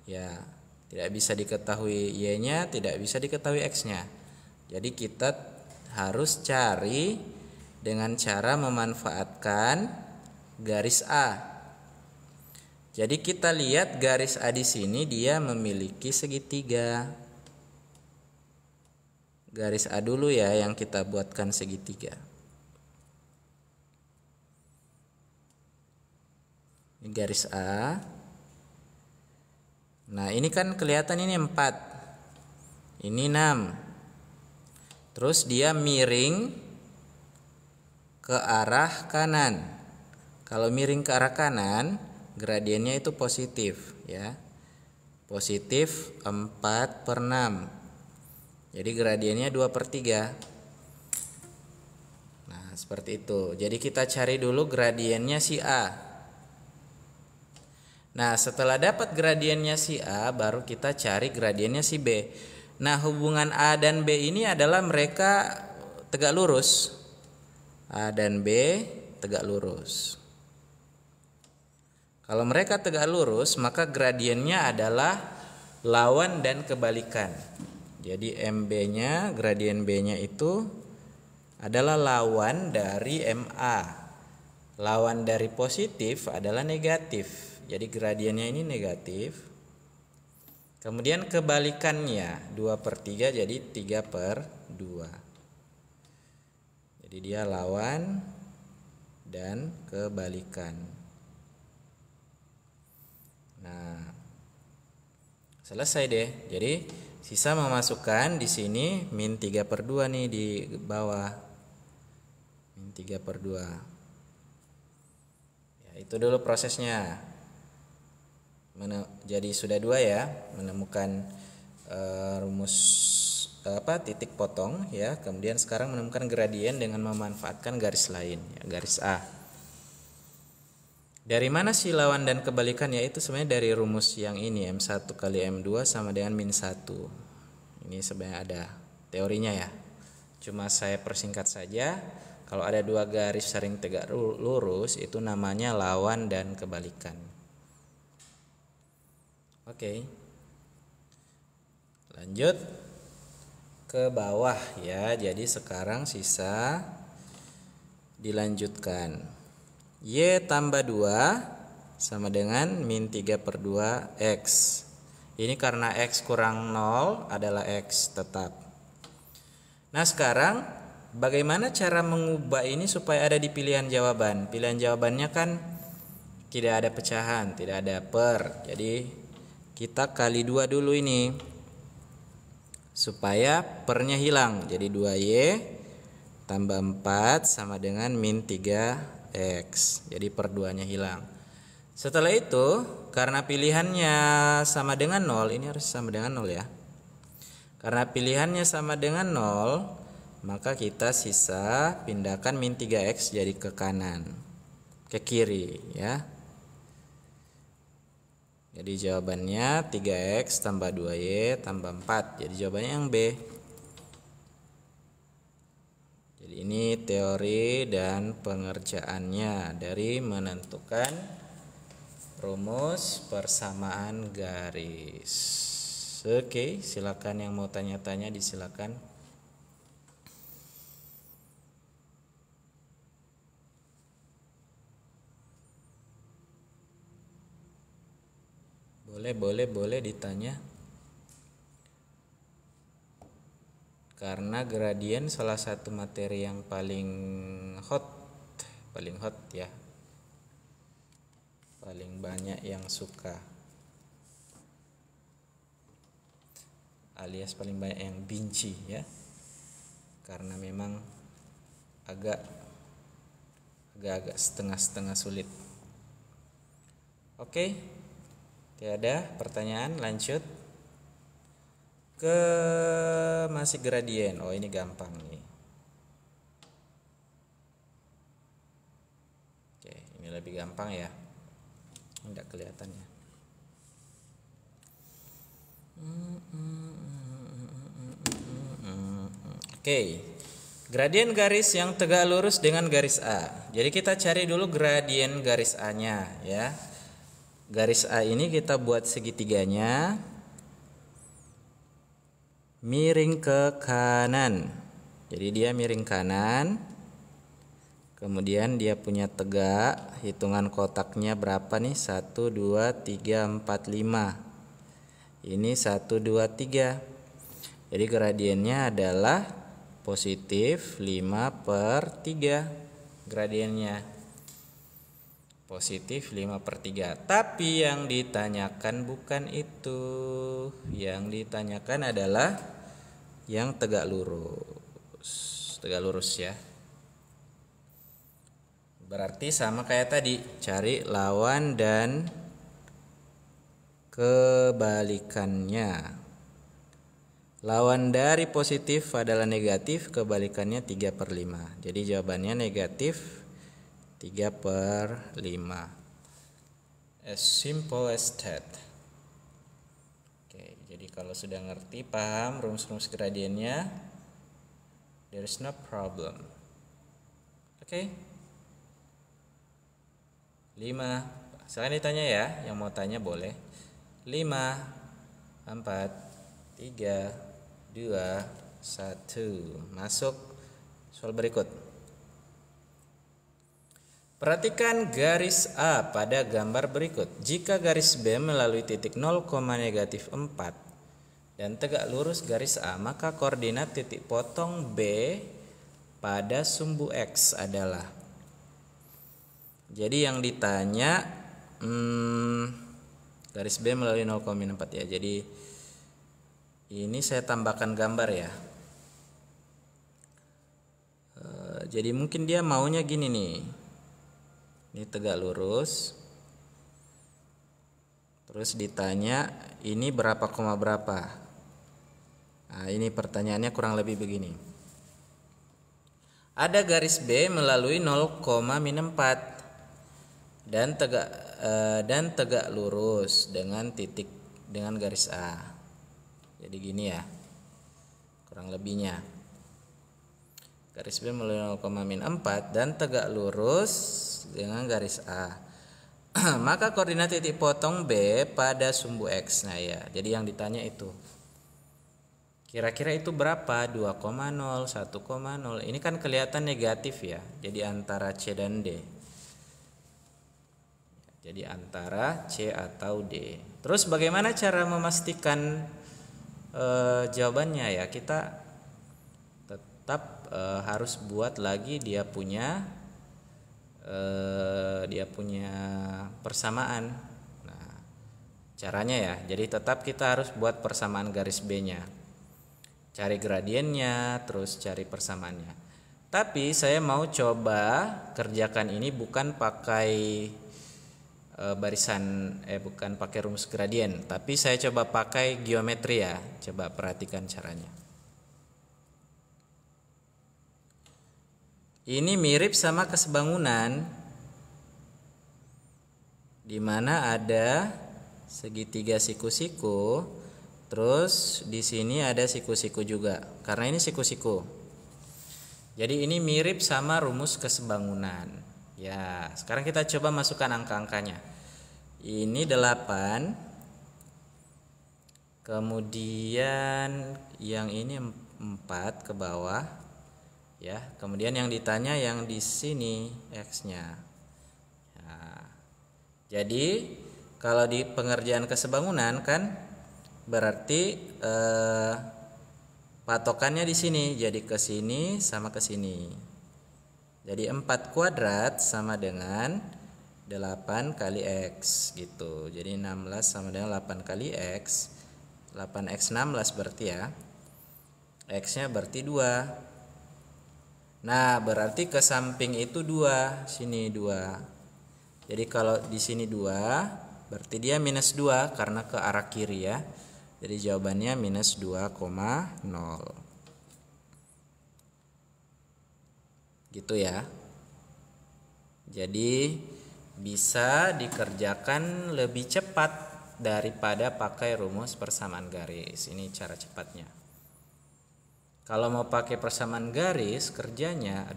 Ya, tidak bisa diketahui Y-nya, tidak bisa diketahui X-nya. Jadi kita harus cari dengan cara memanfaatkan garis A. Jadi kita lihat garis A di sini dia memiliki segitiga. Garis A dulu ya yang kita buatkan segitiga. Ini garis A. Nah, ini kan kelihatan ini 4. Ini 6. Terus dia miring ke arah kanan. Kalau miring ke arah kanan, gradiennya itu positif ya. Positif 4/6. Jadi gradiennya 2/3. Nah, seperti itu. Jadi kita cari dulu gradiennya si A. Nah, setelah dapat gradiennya si A, baru kita cari gradiennya si B. Nah, hubungan A dan B ini adalah mereka tegak lurus. A dan B tegak lurus. Kalau mereka tegak lurus, maka gradiennya adalah lawan dan kebalikan. Jadi MB-nya, gradien B-nya itu adalah lawan dari MA. Lawan dari positif adalah negatif. Jadi gradiennya ini negatif. Kemudian kebalikannya 2/3 jadi 3/2. Jadi dia lawan dan kebalikan. Nah, selesai deh. Jadi sisa memasukkan di sini min 3/2 nih di bawah. Min 3/2. Ya, itu dulu prosesnya. Jadi sudah 2 ya, menemukan rumus titik potong ya. Kemudian sekarang menemukan gradien dengan memanfaatkan garis lain ya, garis A. Dari mana sih lawan dan kebalikan? Yaitu sebenarnya dari rumus yang ini, M1 kali M2 sama dengan min 1. Ini sebenarnya ada teorinya ya. Cuma saya persingkat saja. Kalau ada dua garis saling tegak lurus itu namanya lawan dan kebalikan. Oke. Lanjut ke bawah ya. Jadi sekarang sisa dilanjutkan. Y tambah 2 sama dengan min 3/2 X. Ini karena X kurang 0 adalah X tetap. Nah sekarang bagaimana cara mengubah ini supaya ada di pilihan jawaban? Pilihan jawabannya kan tidak ada pecahan, tidak ada per. Jadi kita kali 2 dulu ini supaya pernya hilang. Jadi 2Y tambah 4 sama dengan min 3X. Jadi per 2-nya hilang. Setelah itu karena pilihannya sama dengan 0, ini harus sama dengan 0 ya. Karena pilihannya sama dengan 0, maka kita sisa pindahkan min 3X jadi ke kanan, ke kiri ya. Jadi jawabannya 3X tambah 2Y tambah 4. Jadi jawabannya yang B. Jadi ini teori dan pengerjaannya dari menentukan rumus persamaan garis. Oke, silakan yang mau tanya-tanya disilakan. Boleh ditanya. Karena gradien salah satu materi yang paling hot ya. Paling banyak yang suka. Alias paling banyak yang benci ya. Karena memang agak setengah-setengah sulit. Oke. Tiada pertanyaan, lanjut ke masih gradien. Oh ini gampang nih. Oke, ini lebih gampang ya. Enggak kelihatan ya. Oke. Gradien garis yang tegak lurus dengan garis A. Jadi kita cari dulu gradien garis A-nya ya. Garis A ini kita buat segitiganya miring ke kanan. Jadi dia miring kanan. Kemudian dia punya tegak. Hitungan kotaknya berapa nih? 1, 2, 3, 4, 5. Ini 1, 2, 3. Jadi gradiennya adalah positif 5/3. Gradiennya positif 5/3. Tapi yang ditanyakan bukan itu. Yang ditanyakan adalah yang tegak lurus. Tegak lurus ya. Berarti sama kayak tadi, cari lawan dan kebalikannya. Lawan dari positif adalah negatif, kebalikannya 3/5. Jadi jawabannya negatif 3/5. As simple as that. Oke, jadi kalau sudah ngerti, paham rumus-rumus gradiennya, there is no problem. Oke. 5. Silakan ditanya ya, yang mau tanya boleh. 5 4, 3, 2, 1. Masuk soal berikut. Perhatikan garis A pada gambar berikut. Jika garis B melalui titik 0,-4 dan tegak lurus garis A, maka koordinat titik potong B pada sumbu X adalah. Jadi yang ditanya garis B melalui 0,4 ya. Jadi ini saya tambahkan gambar ya. Jadi mungkin dia maunya gini nih. Ini tegak lurus. Terus ditanya ini berapa koma berapa. Nah, ini pertanyaannya kurang lebih begini. Ada garis B melalui 0,-4 dan tegak lurus dengan garis A. Jadi gini ya. Kurang lebihnya. Garis B melalui 0,-4 dan tegak lurus dengan garis A. Maka koordinat titik potong B pada sumbu X. Nah ya, jadi yang ditanya itu. Kira-kira itu berapa? 2,0, 1,0. Ini kan kelihatan negatif ya. Jadi antara C dan D. Jadi antara C atau D. Terus bagaimana cara memastikan jawabannya ya? Kita tetap harus buat lagi dia punya persamaan. Nah, caranya ya, jadi tetap kita harus buat persamaan garis B-nya. Cari gradiennya, terus cari persamaannya. Tapi saya mau coba kerjakan ini bukan pakai bukan pakai rumus gradien, tapi saya coba pakai geometri ya. Coba perhatikan caranya. Ini mirip sama kesebangunan, di mana ada segitiga siku-siku, terus di sini ada siku-siku juga. Karena ini siku-siku, jadi ini mirip sama rumus kesebangunan. Ya, sekarang kita coba masukkan angka-angkanya. Ini 8, kemudian yang ini 4 ke bawah. Ya, kemudian yang ditanya yang di sini X-nya. Nah, jadi kalau di pengerjaan kesebangunan kan berarti patokannya di sini. Jadi ke sini sama ke sini. Jadi 4 kuadrat sama dengan 8 kali X gitu. Jadi 16 sama dengan 8 kali X. 8X 16 berarti ya. X-nya berarti 2. Nah, berarti ke samping itu 2, sini 2. Jadi kalau di sini 2, berarti dia minus 2 karena ke arah kiri ya. Jadi jawabannya minus 2,0. Gitu ya. Jadi bisa dikerjakan lebih cepat daripada pakai rumus persamaan garis. Ini cara cepatnya. Kalau mau pakai persamaan garis, kerjanya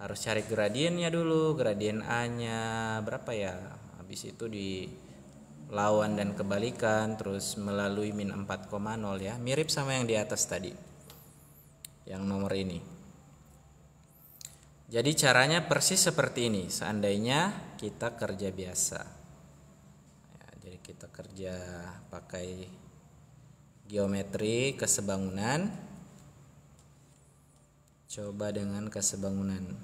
harus cari gradiennya dulu. Gradien A-nya berapa ya? Habis itu dilawan dan kebalikan, terus melalui min 4,0 ya. Mirip sama yang di atas tadi, yang nomor ini. Jadi caranya persis seperti ini. Seandainya kita kerja biasa ya, jadi kita kerja pakai geometri kesebangunan. Coba dengan kesebangunan.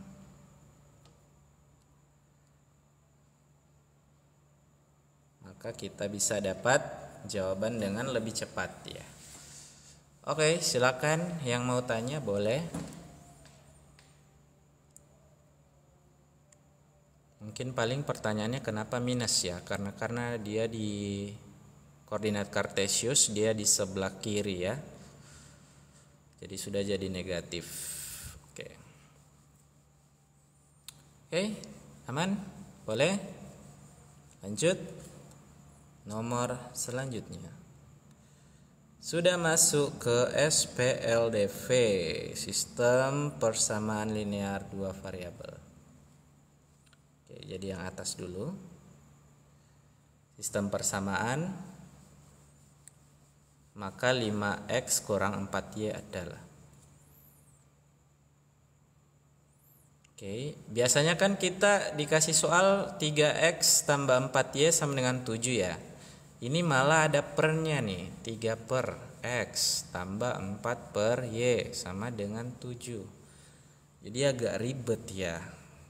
Maka kita bisa dapat jawaban dengan lebih cepat ya. Oke, silakan yang mau tanya boleh. Mungkin paling pertanyaannya kenapa minus ya? Karena dia di koordinat kartesius, dia di sebelah kiri ya. Jadi sudah jadi negatif. Oke, aman? Boleh? Lanjut. Nomor selanjutnya. Sudah masuk ke SPLDV, sistem persamaan linear dua variabel. Oke, jadi yang atas dulu. Sistem persamaan maka 5x kurang 4y adalah. Oke, biasanya kan kita dikasih soal 3x tambah 4y sama dengan 7 ya. Ini malah ada pernya nih, 3 per x tambah 4 per y sama dengan 7. Jadi agak ribet ya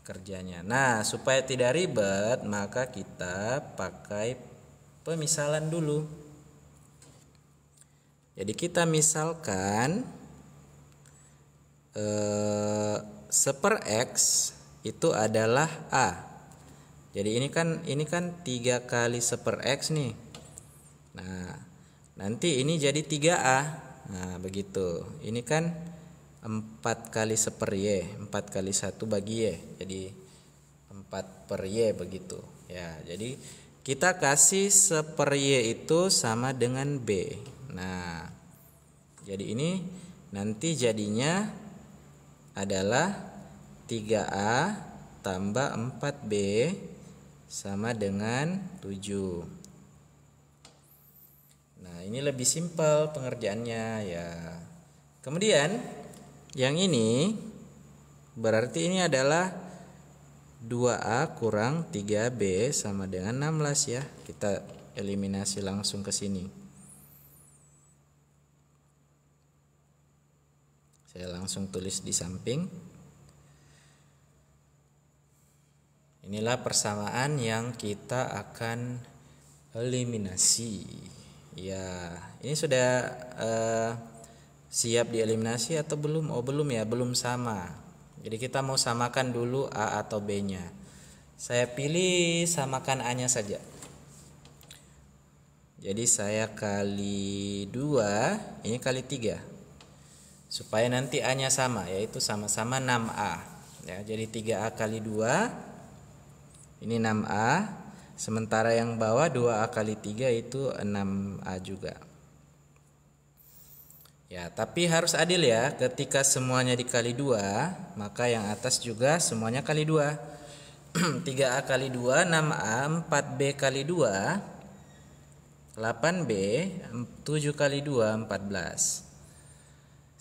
kerjanya. Nah, supaya tidak ribet, maka kita pakai pemisalan dulu. Jadi kita misalkan 1/x itu adalah A. Jadi ini kan 3 kali 1/x nih. Nah, nanti ini jadi 3A. Nah, begitu. Ini kan 4 kali 1/y, 4 kali 1 bagi y. Jadi 4 per y begitu. Ya, jadi kita kasih 1/y itu sama dengan B. Nah, jadi ini nanti jadinya adalah 3A tambah 4B sama dengan 7. Nah, ini lebih simpel pengerjaannya ya. Kemudian yang ini berarti ini adalah 2A kurang 3B sama dengan 16 ya. Kita eliminasi langsung ke sini. Saya langsung tulis di samping. Inilah persamaan yang kita akan eliminasi. Ya, ini sudah siap dieliminasi atau belum? Oh, belum ya, belum sama. Jadi kita mau samakan dulu A atau B-nya. Saya pilih samakan A-nya saja. Jadi saya kali 2, ini kali 3. Supaya nanti A-nya sama, yaitu sama-sama 6A. Ya, jadi 3A kali 2, ini 6A. Sementara yang bawah 2A kali 3 itu 6A juga. Ya, tapi harus adil ya. Ketika semuanya dikali 2, maka yang atas juga semuanya kali 2. 3A kali 2, 6A, 4B kali 2, 8B, 7 kali 2, 14.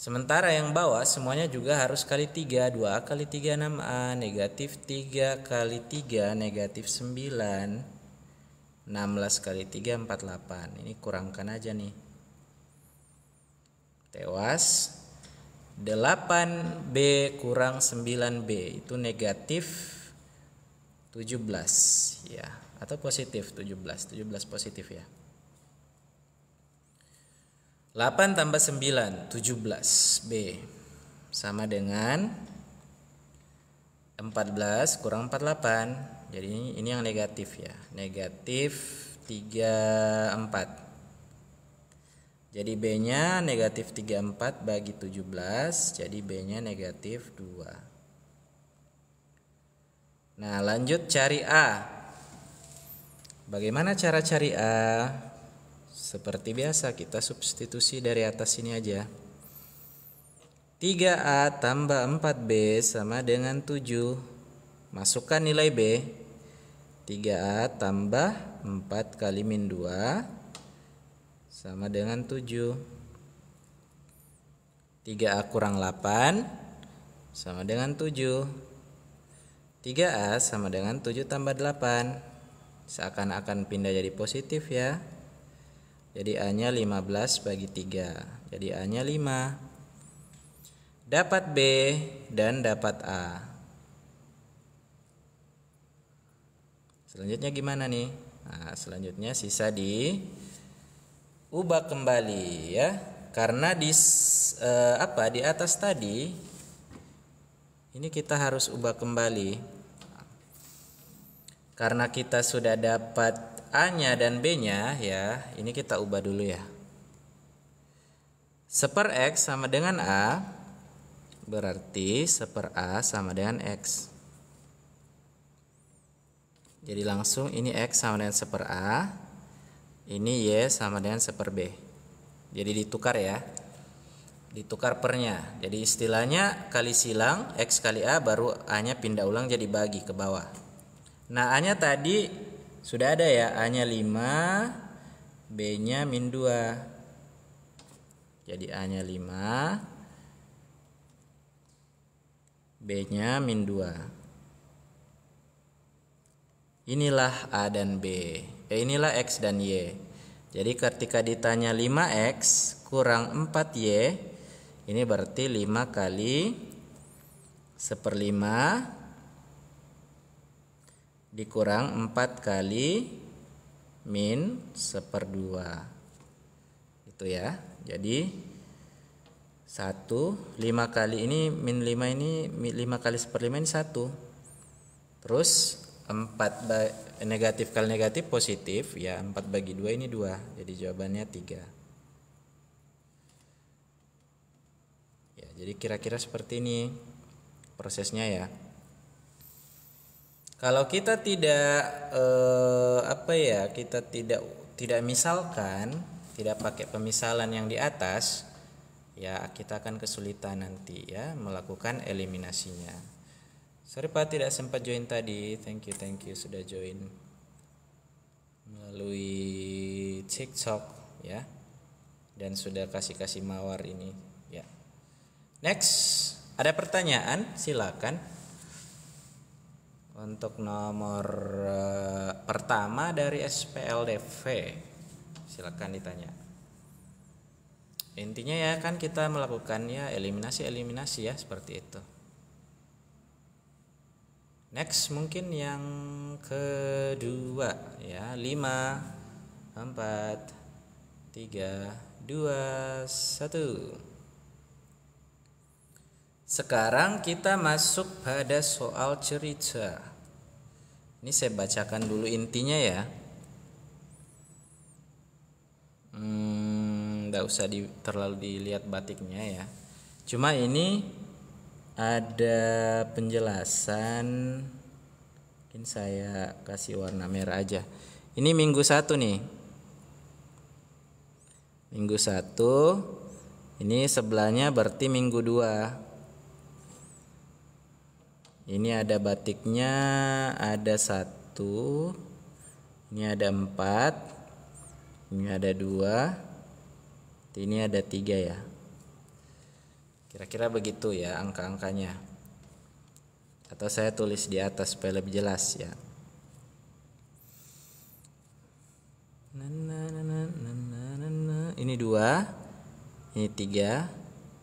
Sementara yang bawah semuanya juga harus kali 3. 2A kali 3 6A, negatif 3 kali 3 negatif 9, 16 kali 3 48. Ini kurangkan aja nih. Tewas 8B kurang 9B itu negatif 17 ya, atau positif 17 positif ya. 8 tambah 9, 17B sama dengan 14 kurang 48. Jadi ini yang negatif ya, negatif 34. Jadi B-nya negatif 34 bagi 17, jadi B-nya negatif 2. Nah, lanjut cari A. Bagaimana cara cari A? Seperti biasa kita substitusi dari atas sini aja. 3A tambah 4B sama dengan 7. Masukkan nilai B. 3A tambah 4 kali min 2 sama dengan 7. 3A kurang 8 sama dengan 7. 3A sama dengan 7 tambah 8. Seakan-akan pindah jadi positif ya. Jadi A-nya 15 bagi 3. Jadi A-nya 5. Dapat B dan dapat A. Selanjutnya gimana nih? Nah, selanjutnya sisa diubah kembali ya. Karena di atas tadi ini kita harus ubah kembali. Karena kita sudah dapat A-nya dan B-nya ya, ini kita ubah dulu ya. 1/x sama dengan A, berarti 1/A sama dengan X. Jadi langsung ini X sama dengan 1/A, ini Y sama dengan 1/B. Jadi ditukar ya, ditukar pernya. Jadi istilahnya kali silang, X kali A, baru A-nya pindah ulang jadi bagi ke bawah. Nah, A-nya tadi sudah ada ya, A-nya 5, B-nya min 2. Jadi A-nya 5, B-nya min 2. Inilah A dan B. Inilah X dan Y. Jadi ketika ditanya 5X kurang 4Y, ini berarti 5 kali 1/5 dikurang 4 kali min 1/2. Itu ya. Jadi 1, 5 kali ini min 5 ini 5 kali 1/5 ini 1. Terus 4 negatif kali negatif positif ya, 4 bagi 2 ini 2. Jadi jawabannya 3. Ya, jadi kira-kira seperti ini prosesnya ya. Kalau kita tidak kita tidak misalkan, tidak pakai pemisalan yang di atas, ya kita akan kesulitan nanti ya melakukan eliminasinya. Sorry Pak tidak sempat join tadi. Thank you sudah join melalui TikTok ya. Dan sudah kasih mawar ini ya. Next, ada pertanyaan? Silakan. Untuk nomor pertama dari SPLDV. Silakan ditanya. Intinya ya kan kita melakukan ya eliminasi ya seperti itu. Next mungkin yang kedua ya, 5, 4, 3, 2, 1. Sekarang kita masuk pada soal cerita. Ini saya bacakan dulu intinya ya. Nggak usah terlalu dilihat batiknya ya. Cuma ini ada penjelasan, mungkin saya kasih warna merah aja. Ini minggu 1 nih. Minggu 1. Ini sebelahnya berarti minggu 2. Ini ada batiknya, ada 1. Ini ada 4. Ini ada 2. Ini ada 3 ya. Kira-kira begitu ya angka-angkanya. Atau saya tulis di atas supaya lebih jelas ya. Ini 2, ini 3,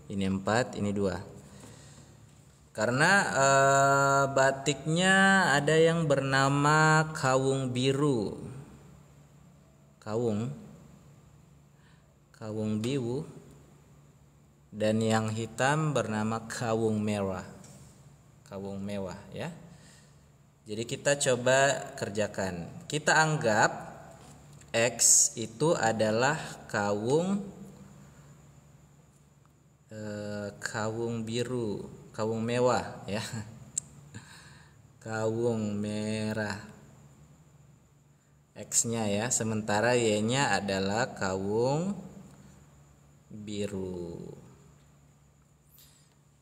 ini 4, ini 2. Karena batiknya ada yang bernama kawung biru. Kawung biru. Dan yang hitam bernama kawung merah. Kawung mewah ya. Jadi kita coba kerjakan. Kita anggap X itu adalah kawung biru, kawung mewah ya. Kawung merah. X-nya ya, sementara Y-nya adalah kawung biru.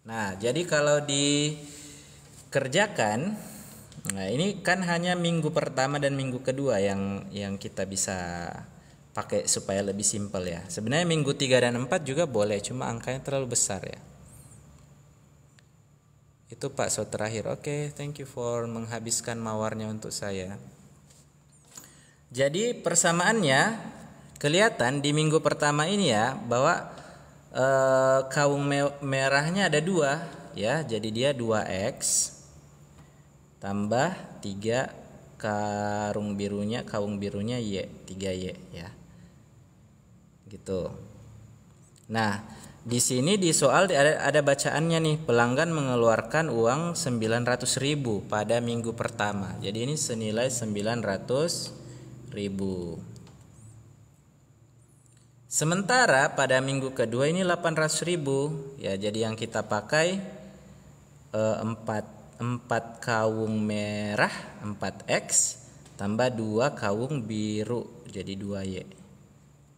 Nah, jadi kalau dikerjakan, nah ini kan hanya minggu pertama dan minggu kedua yang kita bisa pakai supaya lebih simpel ya. Sebenarnya minggu 3 dan 4 juga boleh, cuma angkanya terlalu besar ya. Itu Pak so terakhir. Oke, thank you for menghabiskan mawarnya untuk saya. Jadi persamaannya kelihatan di minggu pertama ini ya, bahwa kawung merahnya ada 2 ya, jadi dia 2X tambah 3 kawung birunya Y, 3Y ya. Gitu. Nah, di sini di soal ada bacaannya nih, pelanggan mengeluarkan uang 900.000 pada minggu pertama. Jadi ini senilai 900.000. Sementara pada minggu kedua ini 800.000 ya. Jadi yang kita pakai 4 kawung merah 4X tambah 2 kawung biru jadi 2Y.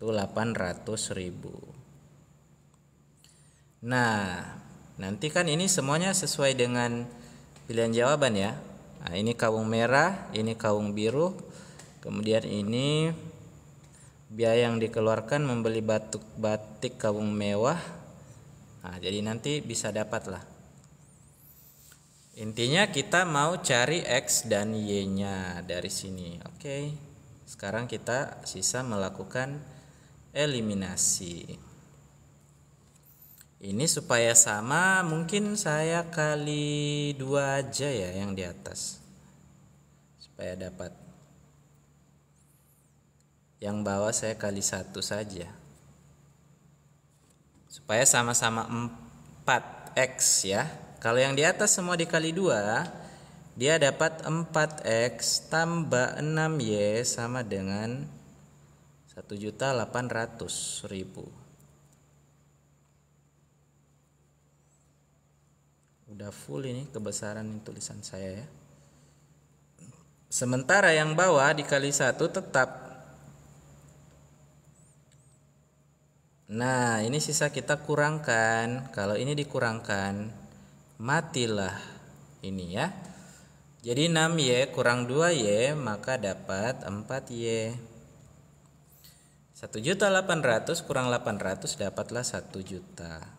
Itu 800.000. Nah, nanti kan ini semuanya sesuai dengan pilihan jawaban ya. Nah, ini kawung merah, ini kawung biru, kemudian ini biaya yang dikeluarkan membeli batik kawung mewah. Nah, jadi nanti bisa dapat lah. Intinya kita mau cari X dan Y-nya dari sini. Oke. Sekarang kita sisa melakukan eliminasi. Ini supaya sama, mungkin saya kali 2 aja ya yang di atas. Supaya dapat. Yang bawah saya kali 1 saja. Supaya sama-sama 4X ya. Kalau yang di atas semua dikali 2, dia dapat 4X tambah 6Y sama dengan 1.800.000. Udah full ini kebesaran tulisan saya ya. Sementara yang bawah dikali 1 tetap. Nah, ini sisa kita kurangkan. Kalau ini dikurangkan, matilah ini ya. Jadi 6Y kurang 2Y maka dapat 4Y. 1.800.000 kurang 800 dapatlah 1 juta.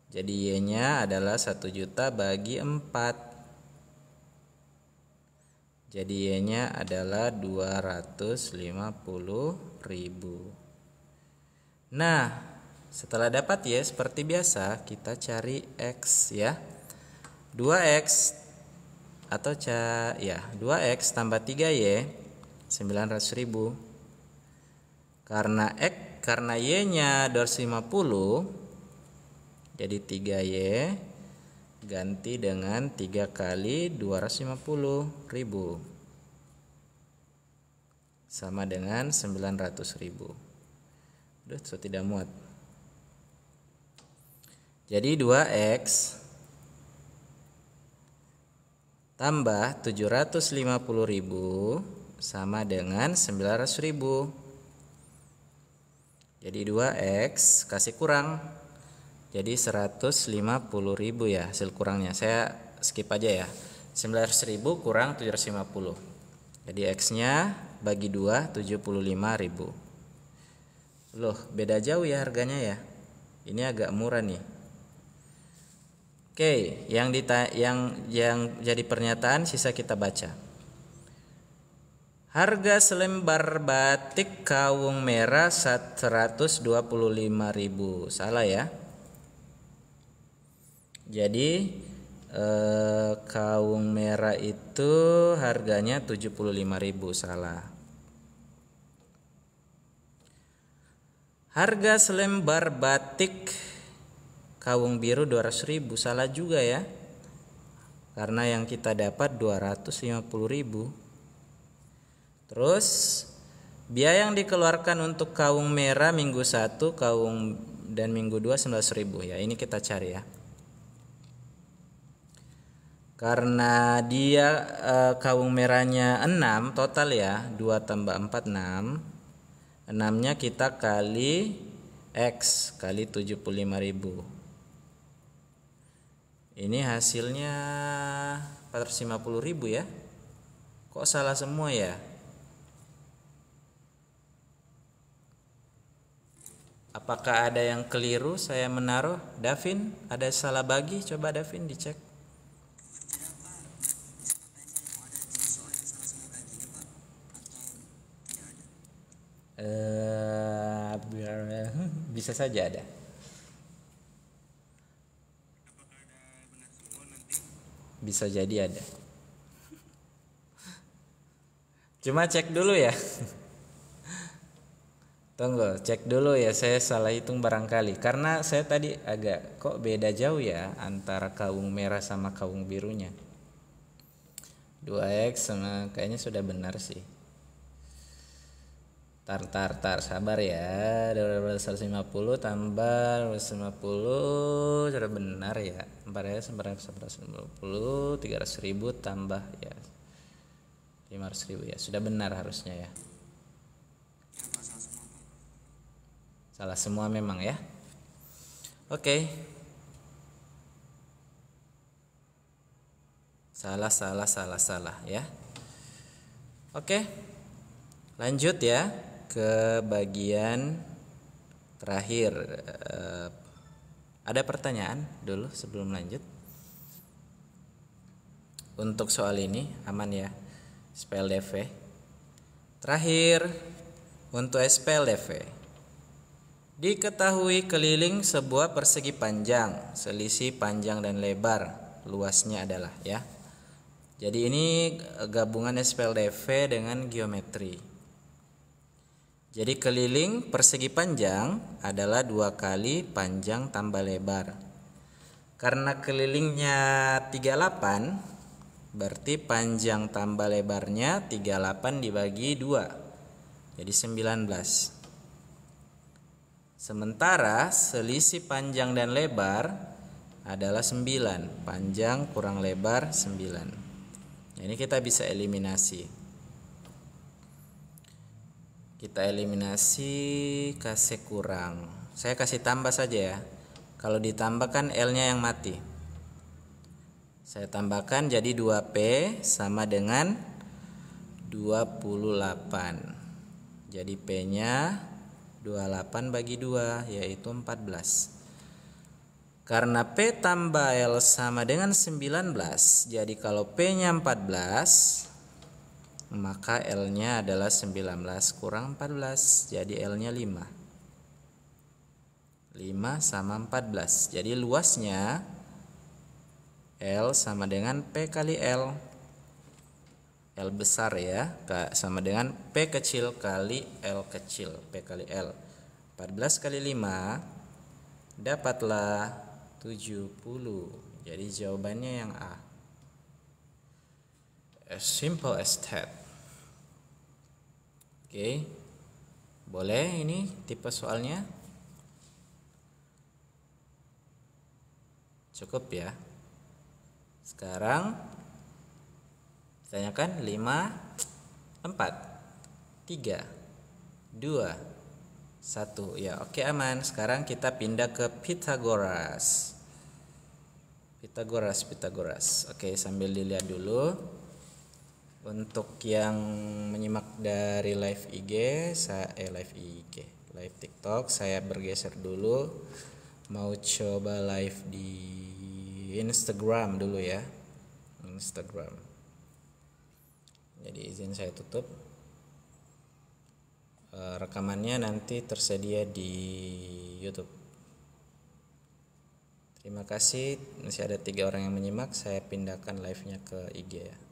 Jadi Y-nya adalah 1 juta bagi 4. Jadi Y-nya adalah 250.000. Nah, setelah dapat Y seperti biasa kita cari X ya. 2X atau 2X tambah 3Y 900.000. Karena Y-nya 250, jadi 3Y ganti dengan 3 kali 250.000 sama dengan 900.000. Udah, so tidak muat. Jadi 2X tambah 750.000 sama dengan 900.000. Jadi 2X kasih kurang. Jadi 150.000 ya hasil kurangnya. Saya skip aja ya. 900.000 kurang 750. Jadi X-nya bagi 2 75.000. Loh, beda jauh ya harganya ya. Ini agak murah nih. Oke, yang jadi pernyataan sisa kita baca. Harga selembar batik kawung merah 125.000. Salah ya. Jadi kawung merah itu harganya 75.000, salah. Harga selembar batik kawung biru 200.000, salah juga ya. Karena yang kita dapat 250.000. Terus biaya yang dikeluarkan untuk kawung merah minggu 1, kawung dan minggu 2 19.000 ya. Ini kita cari ya. Karena dia kawung merahnya 6 total ya, 2 tambah 4 6. 6-nya kita kali X kali 75.000. Ini hasilnya 450.000 ya. Kok salah semua ya? Apakah ada yang keliru saya menaruh? Davin, ada salah bagi? Coba Davin dicek. Bisa saja ada. Bisa jadi ada. Cuma cek dulu ya. Tunggu, cek dulu ya, saya salah hitung barangkali. Karena saya tadi agak kok beda jauh ya antara kawung merah sama kawung birunya. 2X sama kayaknya sudah benar sih. Tar sabar ya. 150 tambah 150 sudah benar ya. 150 300.000 tambah ya 500.000 ya. Sudah benar harusnya ya. Salah semua memang ya. Oke. Salah ya. Oke. Lanjut ya ke bagian terakhir. Ada pertanyaan dulu sebelum lanjut? Untuk soal ini aman ya, SPLDV. Terakhir untuk SPLDV. Diketahui keliling sebuah persegi panjang, selisih panjang dan lebar luasnya adalah ya. Jadi ini gabungan SPLDV dengan geometri. Jadi keliling persegi panjang adalah 2 kali panjang tambah lebar. Karena kelilingnya 38, berarti panjang tambah lebarnya 38 dibagi 2. Jadi 19. Sementara selisih panjang dan lebar adalah 9. Panjang kurang lebar 9. Ini kita bisa eliminasi. Kita eliminasi kasih kurang. Saya kasih tambah saja ya. Kalau ditambahkan L-nya yang mati. Saya tambahkan jadi 2P sama dengan 28. Jadi P-nya 28 bagi 2 yaitu 14. Karena P tambah L sama dengan 19. Jadi kalau P-nya 14, maka L-nya adalah 19 kurang 14, jadi L-nya 5. 5 sama 14. Jadi luasnya L sama dengan P kali L. L besar ya, sama dengan P kecil kali L kecil, P kali L. 14 kali 5 dapatlah 70. Jadi jawabannya yang A. As simple as that. Oke. Boleh ini tipe soalnya? Cukup ya. Sekarang ditanyakan 5, 4, 3, 2, 1. Ya, oke aman. Sekarang kita pindah ke Pythagoras. Pythagoras. Oke, sambil dilihat dulu. Untuk yang menyimak dari live TikTok, saya bergeser dulu. Mau coba live di Instagram dulu ya. Instagram. Jadi izin saya tutup. Rekamannya nanti tersedia di YouTube. Terima kasih. Masih ada 3 orang yang menyimak. Saya pindahkan live-nya ke IG ya.